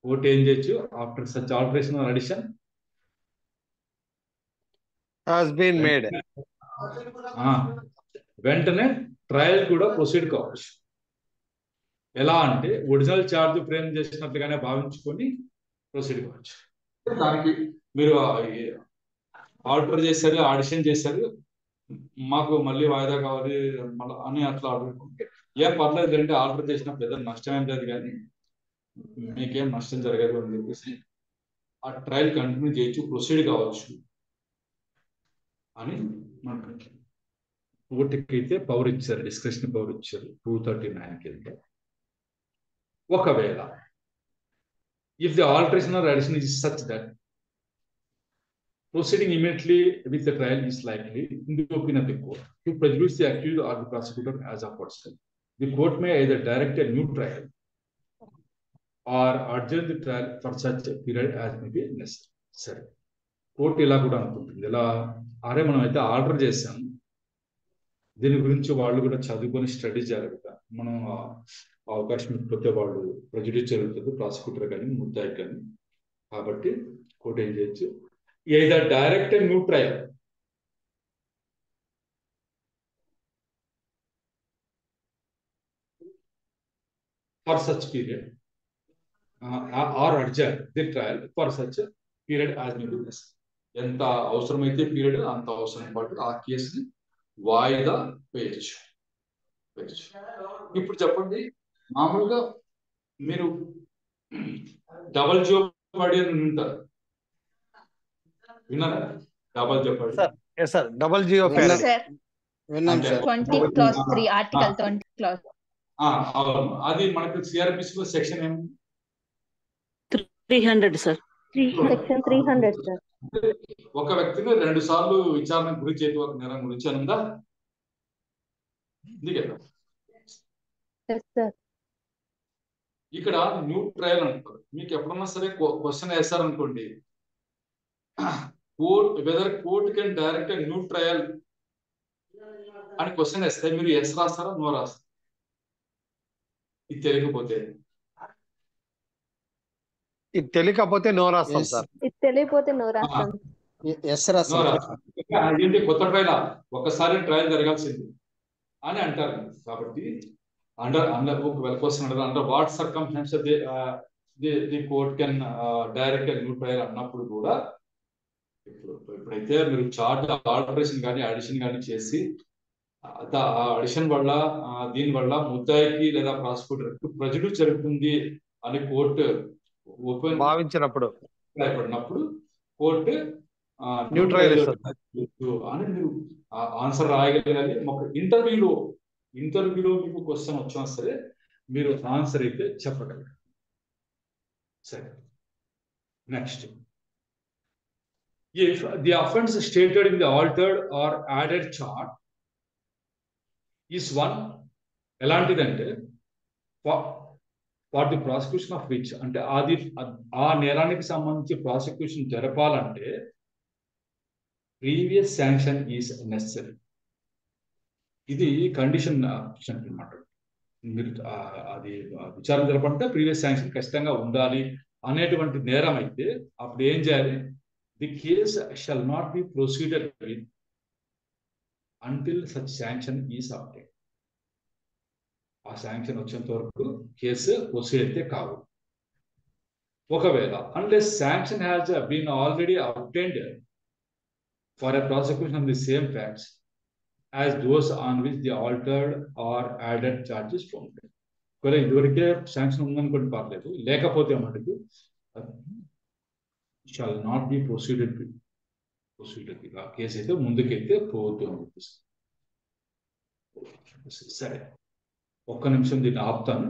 కోర్టు ఏం చేయొచ్చు, after such alteration or addition has been made. వెంటనే ట్రయల్ కూడా ప్రొసీడ్ కావచ్చు. ఎలా అంటే ఒరిజినల్ ఛార్జ్ ఫ్రేమ్ చేసినట్లుగానే భావించుకొని ప్రొసీడ్ కావచ్చు. దానికి మీరు ఆల్టర్ చేశారు, ఆడిషన్ చేశారు, మాకు మళ్ళీ వాయిదా కావాలి అని అట్లా ఆడుకుంటే ఏం పర్లేదు అంటే ఆల్టర్ చేసిన పెద్ద నష్టం ఏం లేదు, కానీ మీకేం నష్టం జరగదు అని చెప్పేసి ఆ ట్రయల్ కంటిన్యూ చేయొచ్చు, ప్రొసీడ్ కావచ్చు అని మనకి కోర్టుకి అయితే పవర్ ఇచ్చారు, డిస్క్రిప్షన్ పవర్ ఇచ్చారు 239కి వెళ్తే. ఒకవేళ if the alteration or addition is such that proceeding immediately with the trial is likely, in the opinion of the court, to prejudice the accused or the prosecutor as a person. The court may either direct a new trial or adjourn the trial for such a period as may be necessary. Court ఇలా కూడా అనుకుంటుంది, ఇలా అరే మనం అయితే order చేసాం, దీని గురించి వాళ్ళు కూడా చదువుకొని స్టడీ జరుగుతా, మనం అవకాశం ఇకపోతే వాళ్ళు ప్రెజుడిస్ జరుగుతుంది ప్రాసిక్యూటర్ కానీ ముద్దాయి కానీ. కాబట్టి కోర్టు ఏం చేయొచ్చు, either direct a new trial for such period or adjourn the trial for such a period as may be necessary. ఎంత అవసరమైతే పీరియడ్ అంత అవసరం పాటు ఆ కేసుని వాయిదా వేయచ్చు. ఇప్పుడు చెప్పండి, మామూలుగా మీరు డబల్ జోపడి అని ఉంటారు, విన్నారా? Double jeopardy. Yes sir, double jeopardy. విన్నాం సార్. 20 clause 3 article 20 clause. అవును, అది మనకు సిఆర్పిసి లో సెక్షన్ ఏమి 300 సార్. Section 300 sir. ఒక వ్యక్తిని 2 సార్లు విచారణకు గురి చేయడం ఒక నేరం గురించి అనుందా? ఉంది కదా. Yes sir. ఇక్కడ న్యూ ట్రయల్ అంటారు. మీకు ఎప్పుడన్నా సరే క్వశ్చన్ వేస్తారనుకోండి, whether court can direct new trial అని క్వశ్చన్ వేస్తే మీరు ఎస్ రాస్తారా, నో రాస్తారా? ఇది తెలియకపోతే నో రాస్తాం సార్. ఇది తెలియకపోతే నో రాస్తాం. ఎస్ రాస్తాం. ఏంటి కొత్త ట్రయల్, ఒకసారి ట్రయల్ జరగాల్సింది అని అంటారు. కాబట్టి ఒకవేళ క్వశ్చన్ అంటారు under what circumstances the court can direct new trial అన్నప్పుడు కూడా ఇప్పుడైతే మీరు చార్ట్ ఆల్టరేషన్ కానీ అడిషన్ కానీ చేసి అడిషన్ వల్ల దీని వల్ల ముద్దాయికి లేదా ప్రాసిక్యూటర్కి ప్రెజుడిస్ జరుగుతుంది అని కోర్టు భావించినప్పుడు కోర్టు న్యూ ట్రయల్ అని మీరు ఆన్సర్ రాయగలగాలి. ఒక ఇంటర్వ్యూలో మీకు క్వశ్చన్ వచ్చినా సరే మీరు ఆన్సర్ అయితే చెప్పగలరు. సరే, next, if the offense stated in the altered or added chart is one ఎలాంటిదంటే for the prosecution of which, అంటే అది ఆ నేరానికి సంబంధించి ప్రాసిక్యూషన్ జరపాలంటే ప్రీవియస్ శాంక్షన్ ఈస్ నెసెసరీ. ఇది కండిషన్ అన్నమాట. మీరు అది విచారణ జరపాలంటే ప్రీవియస్ శాంక్షన్ ఖచ్చితంగా ఉండాలి అనేటువంటి నేరం అయితే అప్పుడు ఏం చేయాలి, the case shall not be proceeded with until such sanction is obtained. ఆ శాంక్షన్ వచ్చేంత వరకు కేసు ప్రొసీడ్ అయితే కావు. ఒకవేళ unless sanction has been already obtained for a prosecution of the same facts as those on which the altered or added charges formed. ఒకవేళ ఇదివరకే sanction ఉందనుకోండి పర్లేదు, లేకపోతే మటుకు shall not be proceeded with ప్రొసీడర్కి ఆ కేసు అయితే ముందుకైతే పోవద్దు అని చెప్పేసి. సరే, ఒక్క నిమిషం దీన్ని ఆపుతాను.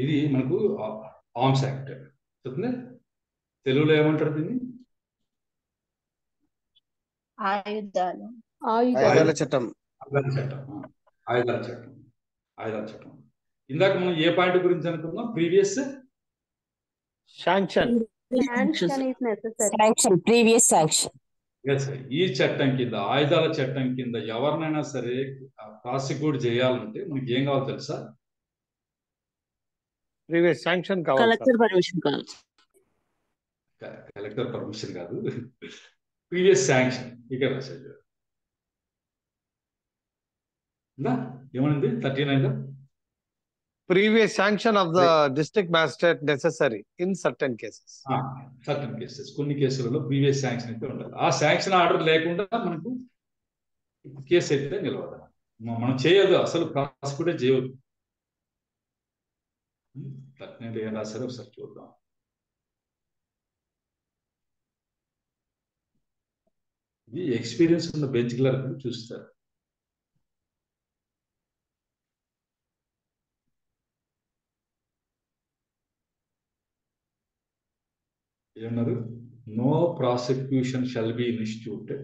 ఇది మనకు ఆర్మ్స్ యాక్ట్ చెప్తుంది. తెలుగులో ఏమంటారు దీన్ని? ఆయుధాలు. ఆయుధాల చట్టం. ఆయుధాల చట్టం. ఆయుధాల చట్టం. ఆయుధాల చట్టం. ఇందాక మనం ఏ పాయింట్ గురించి అనుకున్నాం? Previous sanction. Sanction, previous sanction. ఈ చట్టం కింద, ఆయుధాల చట్టం కింద ఎవరినైనా సరే ప్రాసిక్యూట్ చేయాలంటే మనకి ఏం కావాలో తెలుసా? ప్రీవియస్ శాంక్షన్ కావాలి. కలెక్టర్ పర్మిషన్ కావాలి. కలెక్టర్ పర్మిషన్ కాదు, ప్రీవియస్ శాంక్షన్. ఇక message ఏమనింది 39లో? Previous sanction of the district magistrate necessary in certain cases. Certain cases, కొన్ని కేసులలో ప్రీవియస్ శాంక్షన్ అయితే ఉండాలి. ఆ శాంక్షన్ ఆర్డర్ లేకుండా మనకు కేసు అయితే నిలవదు. మనం చేయదు, అసలు ప్రాసిక్యూట్ చేయవద్దు. 39 ఏం రాశారో ఒకసారి చూద్దాం. ఇది ఎక్స్పీరియన్స్ ఉన్న బెంచ్ క్లర్క్ చూస్తారు. ఏమన్నారు? No prosecution shall be instituted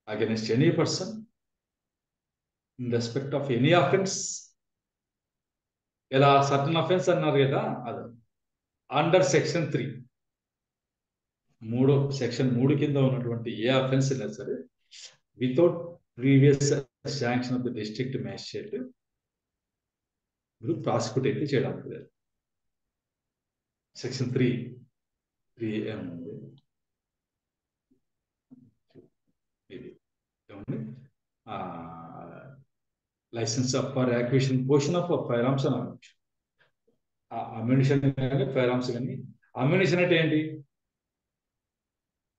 against any person in respect of any offence. ఇలా సర్టన్ అఫెన్స్ అన్నారు కదా, అది అండర్ సెక్షన్ 3, సెక్షన్ 3 కింద ఉన్నటువంటి ఏ అఫెన్స్ అయినా సరే without previous sanction of the district magistrate మీరు ప్రాసిక్యూట్ అయితే చేయడానికి లేదు. సెక్షన్ 3 ఏముంది? ఇది ఏముంది? Licence for acquisition possession of firearms అని అమ్యునిషన్ కానీ ఫైర్ ఆర్మ్స్ కానీ. అమ్యునిషన్ అంటే ఏంటి?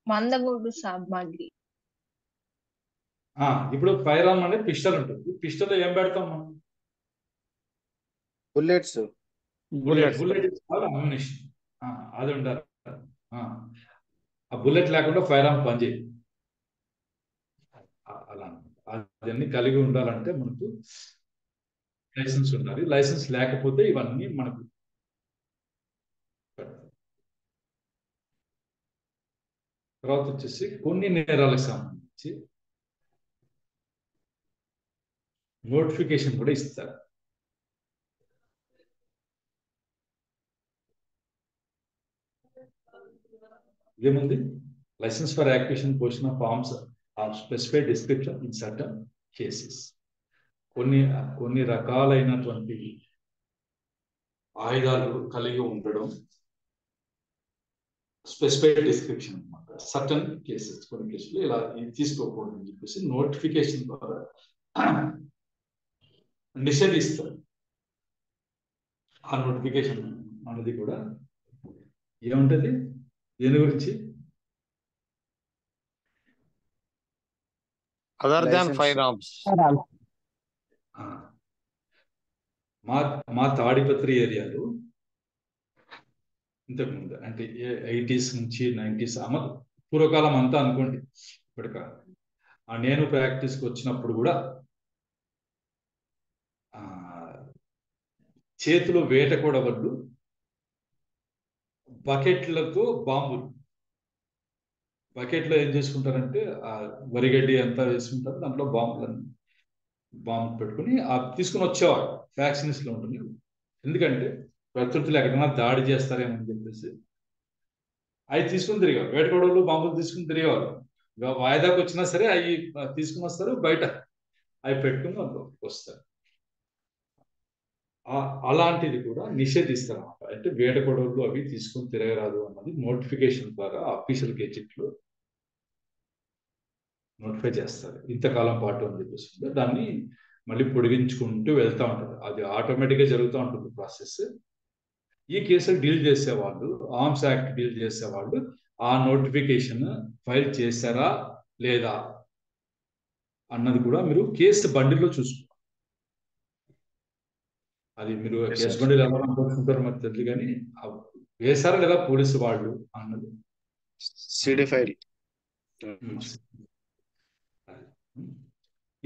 మందగోడు సామాగ్రి. ఇప్పుడు ఫైర్ ఆర్మ్ అంటే పిస్టల్ ఉంటుంది. పిస్టల్ ఏం పెడతాం మనం? Bullets. బుల్లెట్ అమ్యునిషన్ అది ఉండాలి. ఆ బుల్లెట్ లేకుండా ఫైర్ ఆర్మ్ పనిచేయదు. అలా అదన్నీ కలిగి ఉండాలంటే మనకు లైసెన్స్ ఉండాలి. లైసెన్స్ లేకపోతే ఇవన్నీ మనకు తర్వాత వచ్చేసి కొన్ని నేరాలకు సంబంధించి నోటిఫికేషన్ కూడా ఇస్తారు. ఇదేముంది? Licence for acquisition possession of arms of specified description in certain cases. కొన్ని రకాలైనటువంటి ఆయుధాలు కలిగి ఉండడం, స్పెసిఫైడ్ డిస్క్రిప్షన్ అనమాట. సర్టన్ కేసెస్, కొన్ని కేసులు ఇలా తీసుకోకూడదు అని చెప్పేసి నోటిఫికేషన్ ద్వారా నిషేధిస్తారు. ఆ నోటిఫికేషన్ అనేది కూడా ఏముంటది? దేని గురించి? Other than firearms. మా తాడిపత్రి ఏరియాలో ఇంతకుముందు అంటే 80s నుంచి 90s పూర్వకాలం అంతా అనుకోండి. ఇప్పటిక నేను ప్రాక్టీస్కి వచ్చినప్పుడు కూడా చేతిలో వేట కూడా వద్దు, బకెట్లతో బాంబులు. బకెట్లో ఏం చేసుకుంటారంటే ఆ వరిగడ్డి అంతా వేసుకుంటారు, దాంట్లో బాంబు పెట్టుకుని తీసుకుని వచ్చేవారు. వ్యాక్సిన్స్ లో ఉంటుంది. ఎందుకంటే ప్రకృతిలో ఎక్కడైనా దాడి చేస్తారేమో అని చెప్పేసి అవి తీసుకుని తిరిగారు. వేటకోడలు బాంబులు తీసుకుని తిరిగేవారు. వాయిదాకు వచ్చినా సరే అవి తీసుకుని వస్తారు, బయట అవి పెట్టుకుని వస్తారు. అలాంటిది కూడా నిషేధిస్తారు అన్నమాట. అంటే వేటకోడలు అవి తీసుకుని తిరగరాదు అన్నది నోటిఫికేషన్ ద్వారా అఫీషియల్ గెజెట్ లో నోటిఫై చేస్తారు. ఇంతకాలం పాటు అని చెప్పేసి దాన్ని మళ్ళీ పొడిగించుకుంటూ వెళ్తూ ఉంటుంది. అది ఆటోమేటిక్ గా జరుగుతూ ఉంటుంది ప్రాసెస్. ఈ కేసులు డీల్ చేసేవాళ్ళు, ఆర్మ్స్ యాక్ట్ డీల్ చేసేవాళ్ళు ఆ నోటిఫికేషన్ ఫైల్ చేశారా లేదా అన్నది కూడా మీరు కేసు బండిలో చూసుకోవాలి. అది మీరు కేసు బండిలో ఎలా అనుకుంటారో మాకు తెలియదు, కానీ వేశారా లేదా పోలీసు వాళ్ళు అన్నది సిడి ఫైల్.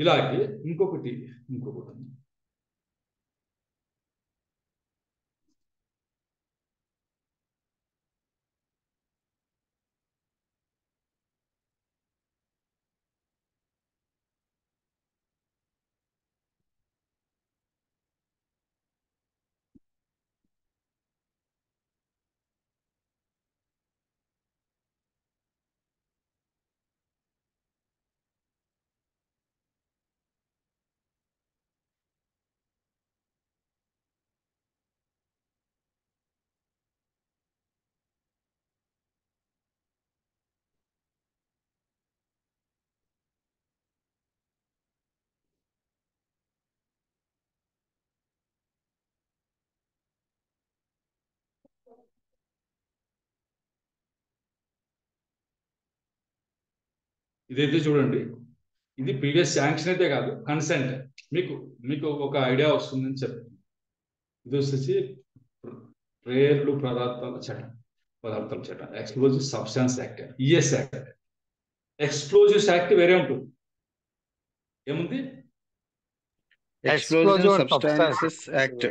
ఇలాగే ఇంకొకటి ఇదైతే చూడండి, ఇది ప్రీవియస్ శాంక్షన్ అయితే కాదు, కన్సెంట్. మీకు ఒక ఐడియా వస్తుందని చెప్తాను. ఇది వచ్చేసి రేర్లు పదార్థాల చట్టం, explosive substance act, ES act. Explosives act వేరే ఉంటుంది. ఏముంది? Explosive substances act.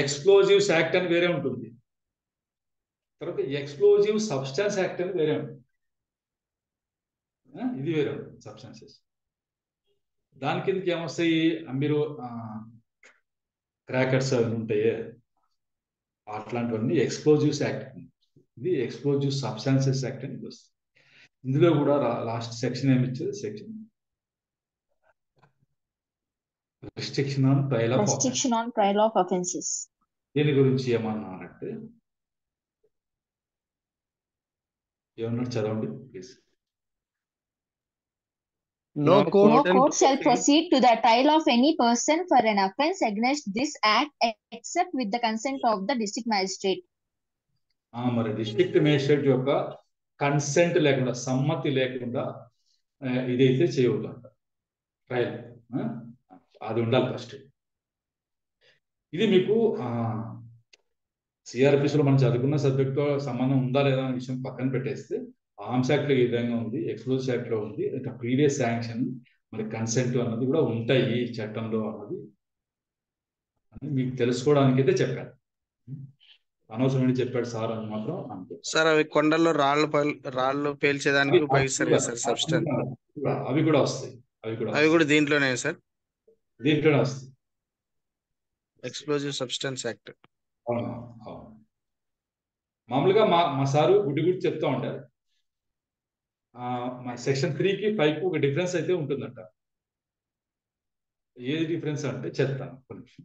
Explosives act అని వేరే ఉంటుంది. తర్వాత ఎక్స్ప్లోజివ్ సబ్స్టాన్స్ యాక్ట్ అని వేరే ఉంటుంది. ఇది వేరే ఉంటుంది సబ్స్టాన్సెస్. దాని కిందకి ఏమొస్తాయి? మీరు క్రాకర్స్ అవి ఉంటాయి, అట్లాంటివన్నీ ఎక్స్ప్లోజివ్స్ యాక్ట్. ఇది ఎక్స్ప్లోజివ్ సబ్స్టాన్సెస్ యాక్ట్ అని వస్తుంది. ఇందులో కూడా లాస్ట్ సెక్షన్ ఏమి ఇచ్చేది? Section restriction on trial of offences. దీని గురించి ఏమన్నారంటే, ఏమన్నారు చదవండి please. No court shall proceed to the trial of any person for an offence against this act except with the consent of the district magistrate. మరి district magistrate యొక్క consent లేకుండా, సమ్మతి లేకుండా ఇదైతే చేయవద్దంట ట్రయల్. అది ఉండాలి ఫస్ట్. ఇది మీకు సిఆర్పిస్లో మనం చదువుకున్న సబ్జెక్ట్తో సంబంధం ఉందా లేదా అనే విషయం పక్కన పెట్టేస్తే, ఆర్మ్స్ యాక్ట్లో ఈ విధంగా ఉంది, ఎక్స్ప్లోజివ్ యాక్ట్లో ఉంది, ఇంకా ప్రీవియస్ శాంక్షన్ మరి కన్సెంట్ అన్నది కూడా ఉంటాయి ఈ చట్టంలో అన్నది మీకు తెలుసుకోవడానికి అయితే చెప్పాను. అనవసరమైన చెప్పాడు సార్ అని మాత్రం అంతే. సార్ అవి కొండల్లో రాళ్ళు పేల్చేదానికి ఉపయోగిస్తారు కదా సార్ సబ్స్టెన్స్. అవి కూడా వస్తాయి. అవి కూడా దీంట్లోనే సార్, దీంట్లోనే వస్తాయి. Explosive substance act. మామూలుగా మా సారు గుడి చెప్తా ఉంటారు. మా సెక్షన్ 3కి 5కి ఒక డిఫరెన్స్ అయితే ఉంటుందంట. ఏది డిఫరెన్స్ అంటే చెప్తాను కొంచెం.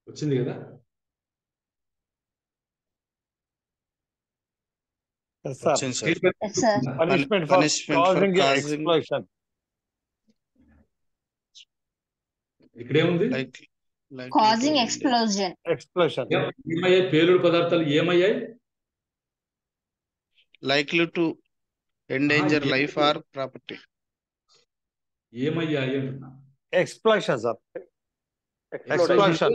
వచ్చింది కదా? Punishment for causing explosion. ఇక్కడేముంది? causing explosion. Explosion. ఏమయ్యాయి? పేలుడు పదార్థాలు ఏమయ్యాయి? likely to endanger Ah, life or property. ఏమయ్యాయి అంటున్నా. Explosion, sir. Explosion.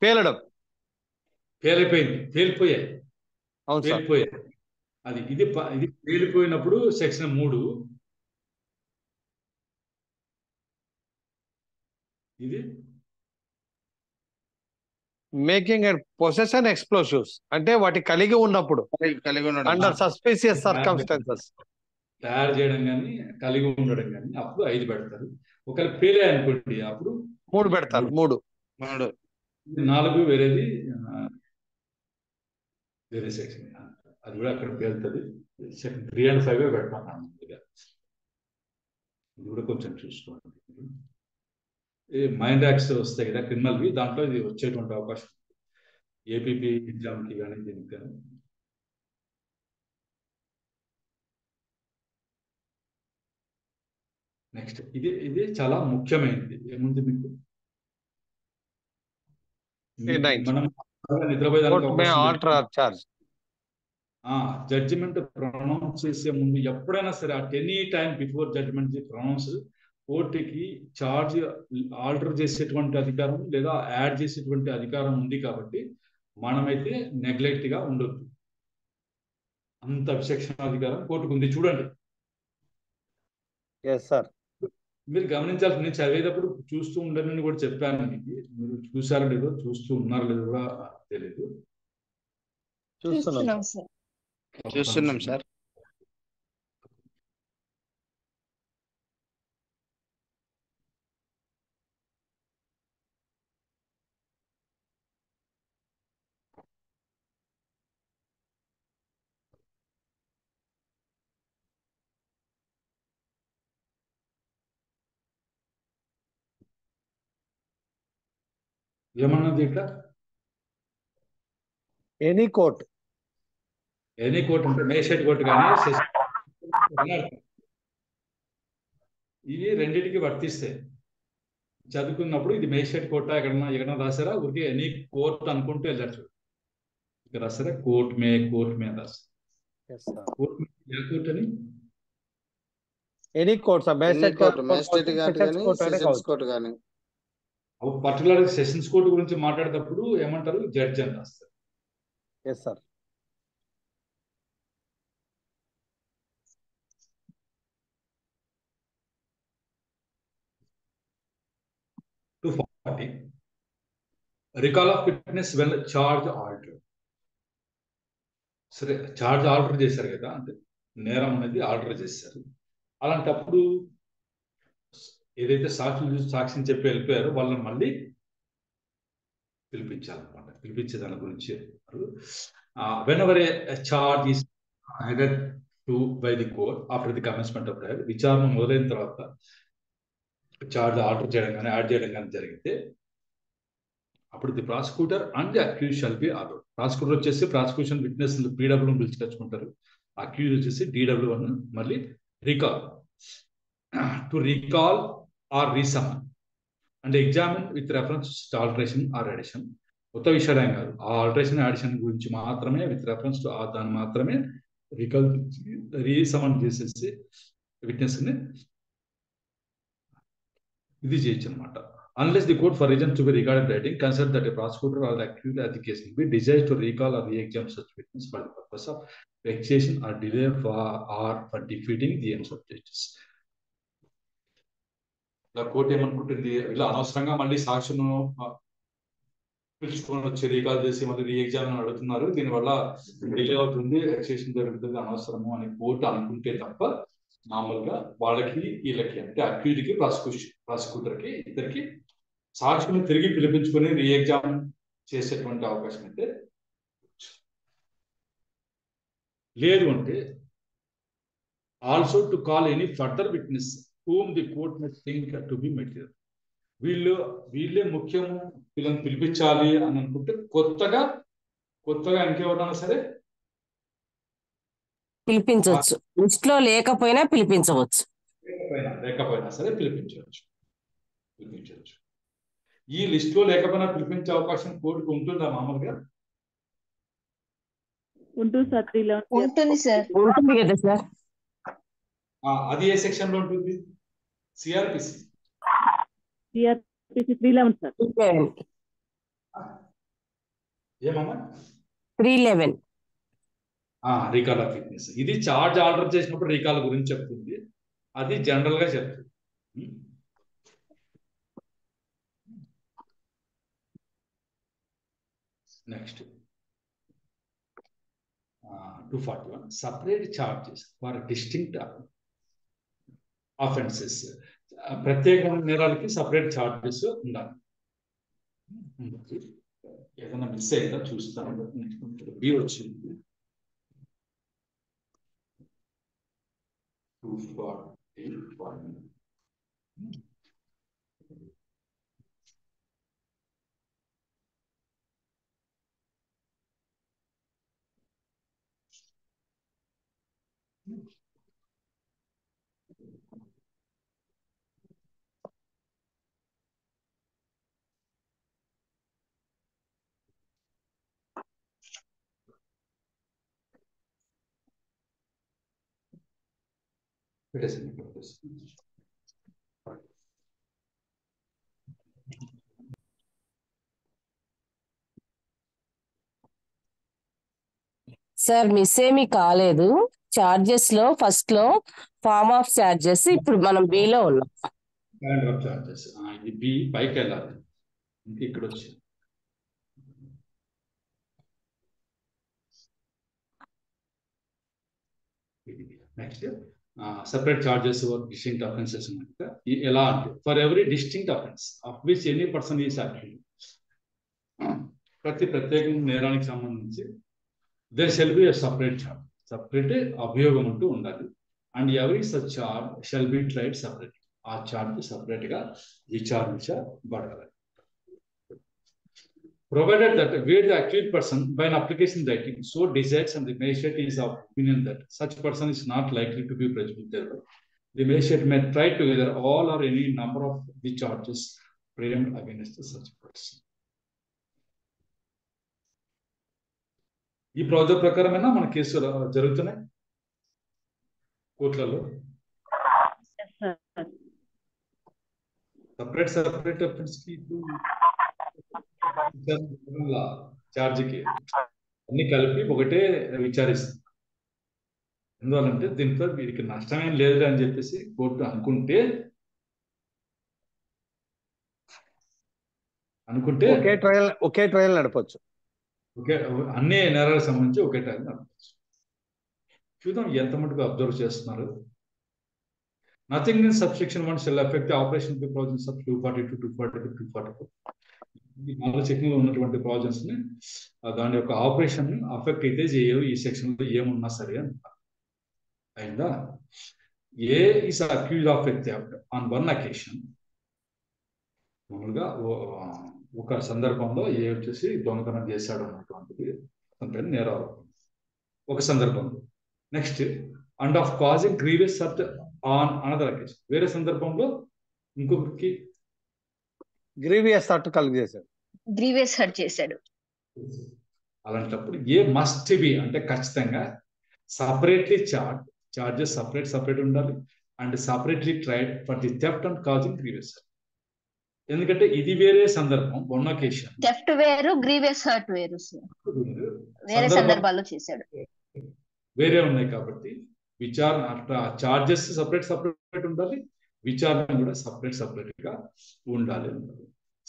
పేలడం. పేలిపోయాయి. అవును సార్. పేలిపోయాయి. ఇది పేలిపోయినప్పుడు సెక్షన్ 3. ఇది మేకింగ్ అండ్ పొసెషన్ ఎక్స్ప్లోసివ్స్ అంటే వాటి కలిగి ఉన్నప్పుడు కలిగి ఉండడం. అండర్ సస్పిషియస్ సర్కమ్స్టాన్సెస్ తయారు చేయడం కానీ కలిగి ఉండడం కానీ అప్పుడు 5 పెడతారు. ఒకవేళ పేలే అనుకోండి అప్పుడు 3 పెడతారు. 3 4 వేరేది వేరే సెక్షన్. అది కూడా అక్కడ పేలుతుంది. సెక్షన్ 3 and 5 పెడతాను. ఇది కూడా కొంచెం చూసుకోండి. మైండ్ యాక్ట్స్ వస్తాయి కదా క్రిమినల్వి, దాంట్లో ఇది వచ్చేటువంటి అవకాశం ఏపీపీ ఎగ్జామ్కి కానీ దీనికి కానీ. నెక్స్ట్ ఇది చాలా ముఖ్యమైనది. ఏముంది మీకు? మనం నిద్రపోయేదానికి జడ్జిమెంట్ ప్రొనౌన్స్ చేసే ముందు ఎప్పుడైనా సరే at any time before judgement pronounce కోర్టుకి ఛార్జ్ ఆల్టర్ చేసేటువంటి అధికారం లేదా యాడ్ చేసేటువంటి అధికారం ఉంది. కాబట్టి మనమైతే నెగ్లెక్ట్ గా ఉండొద్దు. అంత విచక్షణ అధికారం కోర్టుకు ఉంది. చూడండి మీరు గమనించాల్సి, నేను చదివేటప్పుడు చూస్తూ ఉండనని కూడా చెప్పాను మీకు. మీరు చూసారో లేదో, చూస్తూ ఉన్నారో లేదో కూడా తెలియదు. చూస్తున్నాం సార్. ఏమన్నది ఇట్లా? ఎనీ కోర్ట్ అంటే మేజిస్ట్రేట్ కోర్టు కానీ ఇవి రెండింటికి వర్తిస్తాయి. చదువుకున్నప్పుడు ఇది మేజిస్ట్రేట్ కోర్టా ఎక్కడన్నా రాసారా? ఊరికి ఎనీ కోర్ట్ అనుకుంటూ వెళ్ళచ్చు. ఇక్కడ రాసారా కోర్ట్ మే రాస్తారు. కోర్ట్ అని any court particular sessions court గురించి మాట్లాడేటప్పుడు ఏమంటారు? జడ్జ్ అని రాస్తారు. Recall of fitness when charge alter. సరే, చార్జ్ ఆల్టర్ చేశారు కదా, అంటే నేరం అనేది ఆల్టర్ చేశారు. అలాంటప్పుడు ఏదైతే సాక్షిని చెప్పి వెళ్ళిపోయారో వాళ్ళని మళ్ళీ పిలిపించాలన్నమాట. పిలిపించే దాని గురించి whenever a charge is added to by the court after the commencement of trial, విచారణ మొదలైన తర్వాత చార్జ్ ఆల్టర్ చేయడం కానీ యాడ్ చేయడం కానీ జరిగితే అప్పుడు the prosecutor and the accuse shall be allowed. Prosecutor వచ్చేసి ప్రాసిక్యూషన్ విట్నెస్ పీడబ్ల్యూని పిలిచికొచ్చుకుంటారు. అక్యూజ్ వచ్చేసి DW1 మళ్ళీ recall to recall or resummon and examine with reference to alteration or addition. కొత్త విషయం కాదు, ఆ ఆల్టరేషన్ అడిషన్ గురించి మాత్రమే విత్ రెఫరెన్స్ టు దాన్ని మాత్రమే రికాల్ రీసమన్ చేసేసి విట్నెస్ ని ఇది చేయొచ్చు అనమాట. Unless the court for reasons to be regarded writing consider that a prosecutor or the accused at the case will be desires to recall or re-examine such witness for the purpose of vexation or delay or for defeating the ends of justice. ఇలా court ఏమనుకుంటుంది, ఇలా అనవసరంగా మళ్ళీ సాక్షులను పిలుచుకొని వచ్చి recall చేసి మళ్ళీ రీఎగ్జామిన్ అడుగుతున్నారు, దీనివల్ల డిలే అవుతుంది, వెక్సేషన్ జరుగుతుంది, అనవసరము అని కోర్టు అనుకుంటే తప్ప మామూలుగా వాళ్ళకి వీళ్ళకి అంటే అక్యూజ్కి ప్రాసిక్యూటర్కి ఇద్దరికి సాక్షులను తిరిగి పిలిపించుకొని రీఎగ్జామిన్ చేసేటువంటి అవకాశం అయితే లేదు. అంటే also to call any further witness whom the court may think to be material. వీళ్ళే ముఖ్యము, వీళ్ళని పిలిపించాలి అని అనుకుంటే కొత్తగా ఇంకెవరైనా సరే పిలిపించవచ్చు. లిస్ట్ లో లేకపోయినా పిలిపించవచ్చు. లేకపోయినా సరే పిలిపించవచ్చు. ఈ లిస్ట్ లో లేకపోయినా పిలిపించే అవకాశం కోర్టుకు ఉంటుందా మామూలుగా? ఉంటుంది సార్ 311 ఉంటుంది సార్. ఉంటుంది కదా సార్. అది ఏ సెక్షన్ లో ఉంటుంది? CrPC CrPC 311 sir. 311. ఏమమ్మా? 311. Recall of fitness. ఇది చార్జ్ ఆర్డర్ చేసినప్పుడు రీకాల్ గురించి చెప్తుంది, అది జనరల్ గా చెప్తుంది. Next 241 separate charges for distinct offenses. ప్రత్యేకమైన నేరాలకి సపరేట్ చార్జెస్ ఉండాలి. ఏదైనా మిస్ అయిందా చూస్తాను. బి వచ్చింది 241. సార్ మిస్ ఏమీ కాలేదు. చార్జెస్ లో ఫస్ట్ లో ఫార్మ్ ఆఫ్ చార్జెస్ ఇప్పుడు మనం బిలో ఉన్నాం. చార్జెస్ ఇది బి పైకి వెళ్ళాలి, ఇంకా ఇక్కడ వచ్చి next separate charges for distinct offenses. ఎలా అంటే for every distinct offence of which any person is acting, ప్రతి ప్రత్యేక నేరానికి సంబంధించి there shall be a separate charge, separate అభియోగం అంటూ ఉండాలి. And every such charge shall be tried separate, ఆ చార్జ్ సెపరేట్ గా విచారించబడాలి. Provided that where the accused person by an application writing so decides and the magistrate is of opinion that such person is not likely to be prejudiced, the magistrate may try together all or any number of the charges framed against such person. ఈ project ప్రకారమైనా మన కేసులు జరుగుతున్నాయి కోర్టులలో. Separate offence కి చార్జ్కి అన్ని కలిపి ఒకటే విచారిస్తుంది. ఎందువల్లంటే దీంతో వీరికి నష్టమేం లేదు అని చెప్పేసి కోర్టు అనుకుంటే ఒకే ట్రయల్ నడపచ్చు. ఓకే, అన్ని నేరాలకు సంబంధించి ఒకే ట్రయల్ నడపచ్చు. చూద్దాం ఎంత మటుకు అబ్జర్వ్ చేస్తున్నారు. Nothing in subsection 1 shall affect the operation of the provisions of 242, 243, 244. ఈ 4 సెక్షన్లో ఉన్నటువంటి ప్రావిజన్స్ ని దాని యొక్క ఆపరేషన్ అఫెక్ట్ అయితే చేయవు ఈ సెక్షన్ లో ఏమున్నా సరే అంటారు. అయిందా? ఏ is accused of a theft on one occasion, మామూలుగా ఒక సందర్భంలో ఏ వచ్చేసి దొంగతనం చేశాడు అన్నటువంటిది నేరాలు ఒక సందర్భంలో. Next and of causing grievous hurt on another occasion, వేరే సందర్భంలో ఇంకొకరికి గ్రీవియస్ హర్ట్ కలిగేశాడు, గ్రీవియస్ హర్ట్ చేశాడు. అలాంటప్పుడు ఏ మస్ట్ బి అంటే ఖచ్చితంగా సపరేట్లీ చార్జెస్ సపరేట్ ఉండాలి and separately tried for the theft and causing grievous hurt. ఎందుకంటే ఇది వేరే సందర్భం, వన్ అకేషన్. థెఫ్ట్ వేరు, గ్రీవియస్ హర్ట్ వేరు, వేరే సందర్భాల్లో చేశాడు, వేరే ఉన్నాయి. కాబట్టి విచారణ అట్లా చార్జెస్ సపరేట్ ఉండాలి, విచారణ కూడా సపరేట్ గా ఉండాలి.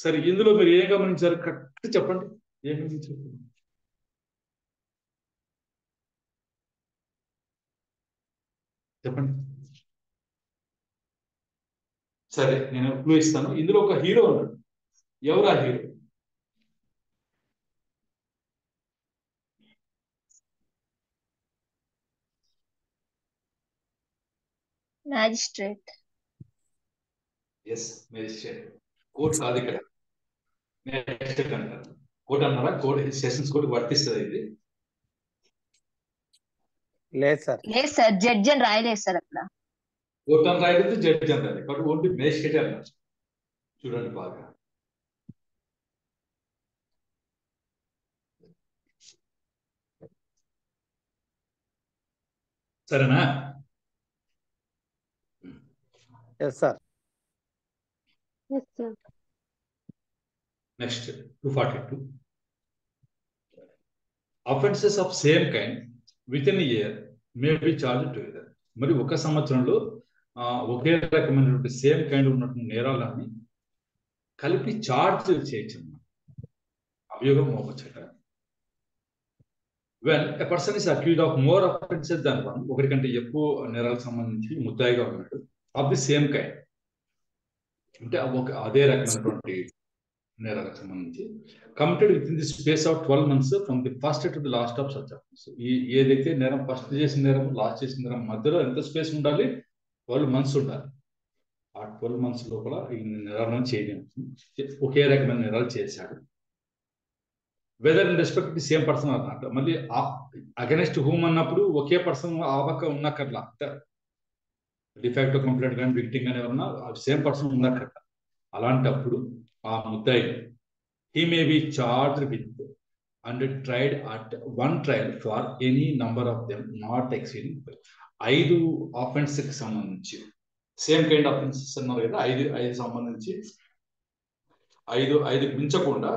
సరే, ఇందులో మీరు ఏం గమనించారు? కరెక్ట్ చెప్పండి, ఏం గమనించారు చెప్పండి. సరే, నేను క్లూ ఇస్తాను. ఇందులో ఒక హీరో ఉన్నాడు. ఎవరు ఆ hero? Magistrate. Yes, magistrate. Court కాదు ఇక్కడ, మేజిస్ట్రేట్ అంటారు. కోర్టు అన్నారా? కోర్టు సెషన్స్ కోర్టు వర్తిస్తుంది ఇది? లేదు సార్, జడ్జి అని రాయలేదు సార్ అక్కడ. కోర్టు అని రాయలేదు, జడ్జి అని రాయలేదు, కాబట్టి ఓన్లీ మేజిస్ట్రేట్ అన్నారు. చూడండి బాగా, సరేనా? Yes sir. Yes, sir. Next 242. Offences of same kind within a year may be charged together. మరి ఒక సంవత్సరంలో ఒకే రకమైనటువంటి సేమ్ కైండ్ ఉన్నటువంటి నేరాలని కలిపి చార్జ్ చేయొచ్చు, అభియోగం మోపచ్చట. When a person is accused of more offences than one, ఒకటి కంటే ఎక్కువ నేరాలకు సంబంధించి ముద్దాయిగా ఉన్నాడు, ఆఫ్ ది సేమ్ కైండ్, అంటే అదే రకమైనటువంటి నేరాలకు సంబంధించి, committed with in the space of 12 months from the first to the last of such offence. ఏదైతే నేరం ఫస్ట్ చేసిన నేరం లాస్ట్ చేసిన నేరం మధ్యలో ఎంత స్పేస్ ఉండాలి? 12 months ఉండాలి. ఆ 12 months లోపల ఈ నేరాలను చేయలేము, ఒకే రకమైన నేరాలు చేశాడు. Whether in respect the same person అన్నమాట. మళ్ళీ అగెనెస్ట్ హూమ్ అన్నప్పుడు ఒకే పర్సన్ ఆ పక్క ఉన్నక్కర్లా, డిఫాక్టో కంప్లైంట్ కానీ విక్టింగ్ కానీ ఎవరన్నా సేమ్ పర్సన్ ఉన్నక్కర్లా. అలాంటప్పుడు ఆ ముద్దాయి he may be charged with and tried at one trial for any number of them not exceeding 5 offense కి సంబంధించి, సేమ్ కైండ్ ఆఫెన్సెస్ అన్నారు కదా, 5 సంబంధించి 5 మించకుండా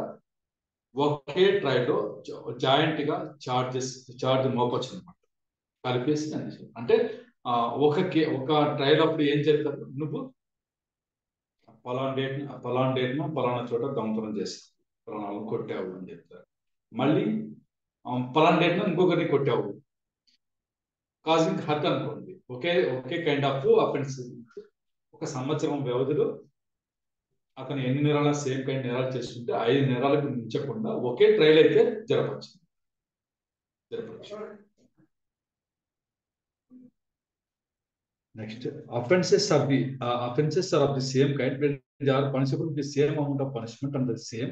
ఒకే ట్రైల్లో జాయింట్ గా చార్జ్ మోపచ్చు అనమాట, కలిపేసి. అంటే ఒక ట్రైల్ అప్పుడు ఏం చెప్తారు, నువ్వు పలానా డేట్ను పలానా చోట దొంగతనం చేస్తావు, పలానా కొట్టావు అని చెప్తారు. మళ్ళీ పలానా డేట్ను ఇంకొకరిని కొట్టావు, కాజింగ్ హర్ట్ అనుకోండి. ఒకే కైండ్ ఆఫ్ అఫెన్స్. ఒక సంవత్సరం వ్యవధిలో అతను ఎన్ని నేరాల సేమ్ కైండ్ నేరాలు చేస్తుంటే 5 నేరాలకు మించకుండా ఒకే ట్రైల్ అయితే జరపచ్చు. Next, offences are of the same kind when they are punishable with the same amount of punishment under the same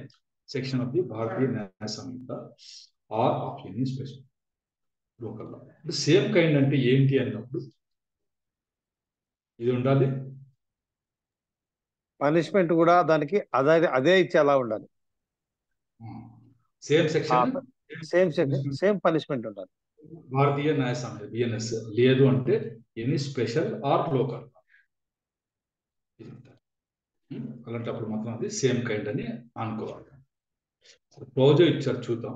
section of the Bharatiya Nyaya Samhita or of any special local law. The same kind అంటే ఏంటి అన్నప్పుడు ఇది ఉండాలి, punishment కూడా దానికి అదే ఇచ్చేలా ఉండాలి. సేమ్ సెక్షన్, సేమ్ పనిష్మెంట్ ఉండాలి. భారతీయ న్యాయ సంహిత బిఎన్ఎస్. లేదు అంటే ఎనీ స్పెషల్ ఆర్ లోకల్. అలాంటప్పుడు మాత్రం అది సేమ్ కైండ్ అని అనుకోవాలి. రోజు ఇచ్చారు, చూద్దాం.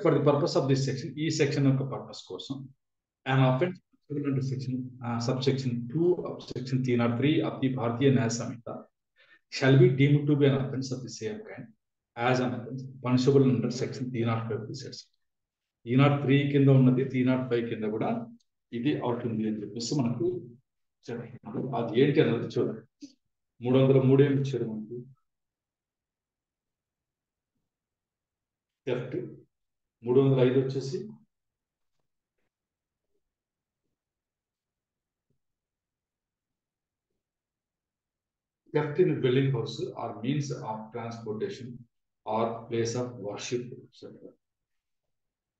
For the purpose of this section, ఈ సెక్షన్ యొక్క పర్పస్ కోసం an offense under subsection 2 of section 303 of the Bharatiya Nyaya Samhita shall be deemed to be an offense of the same kind as an offense punishable under section 305 of the section. 303 కింద ఉన్నది 305 కింద కూడా ఇది అవుతుంది అని చెప్పేసి మనకు అది ఏంటి అన్నది చూడండి. 303 ఏమి ఇచ్చారు మనకు? థెఫ్ట్. 305 వచ్చేసి theft in a dwelling house or means of transportation or place of worship, etc.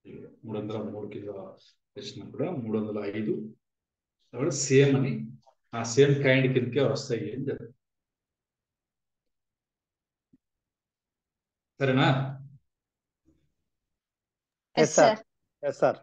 303 కింద వచ్చినప్పుడు 305 సేమ్ అని, ఆ సేమ్ కైండ్ కిందకే వస్తాయి అని చెప్పారు. సరేనా? Yes, sir. Yes, sir.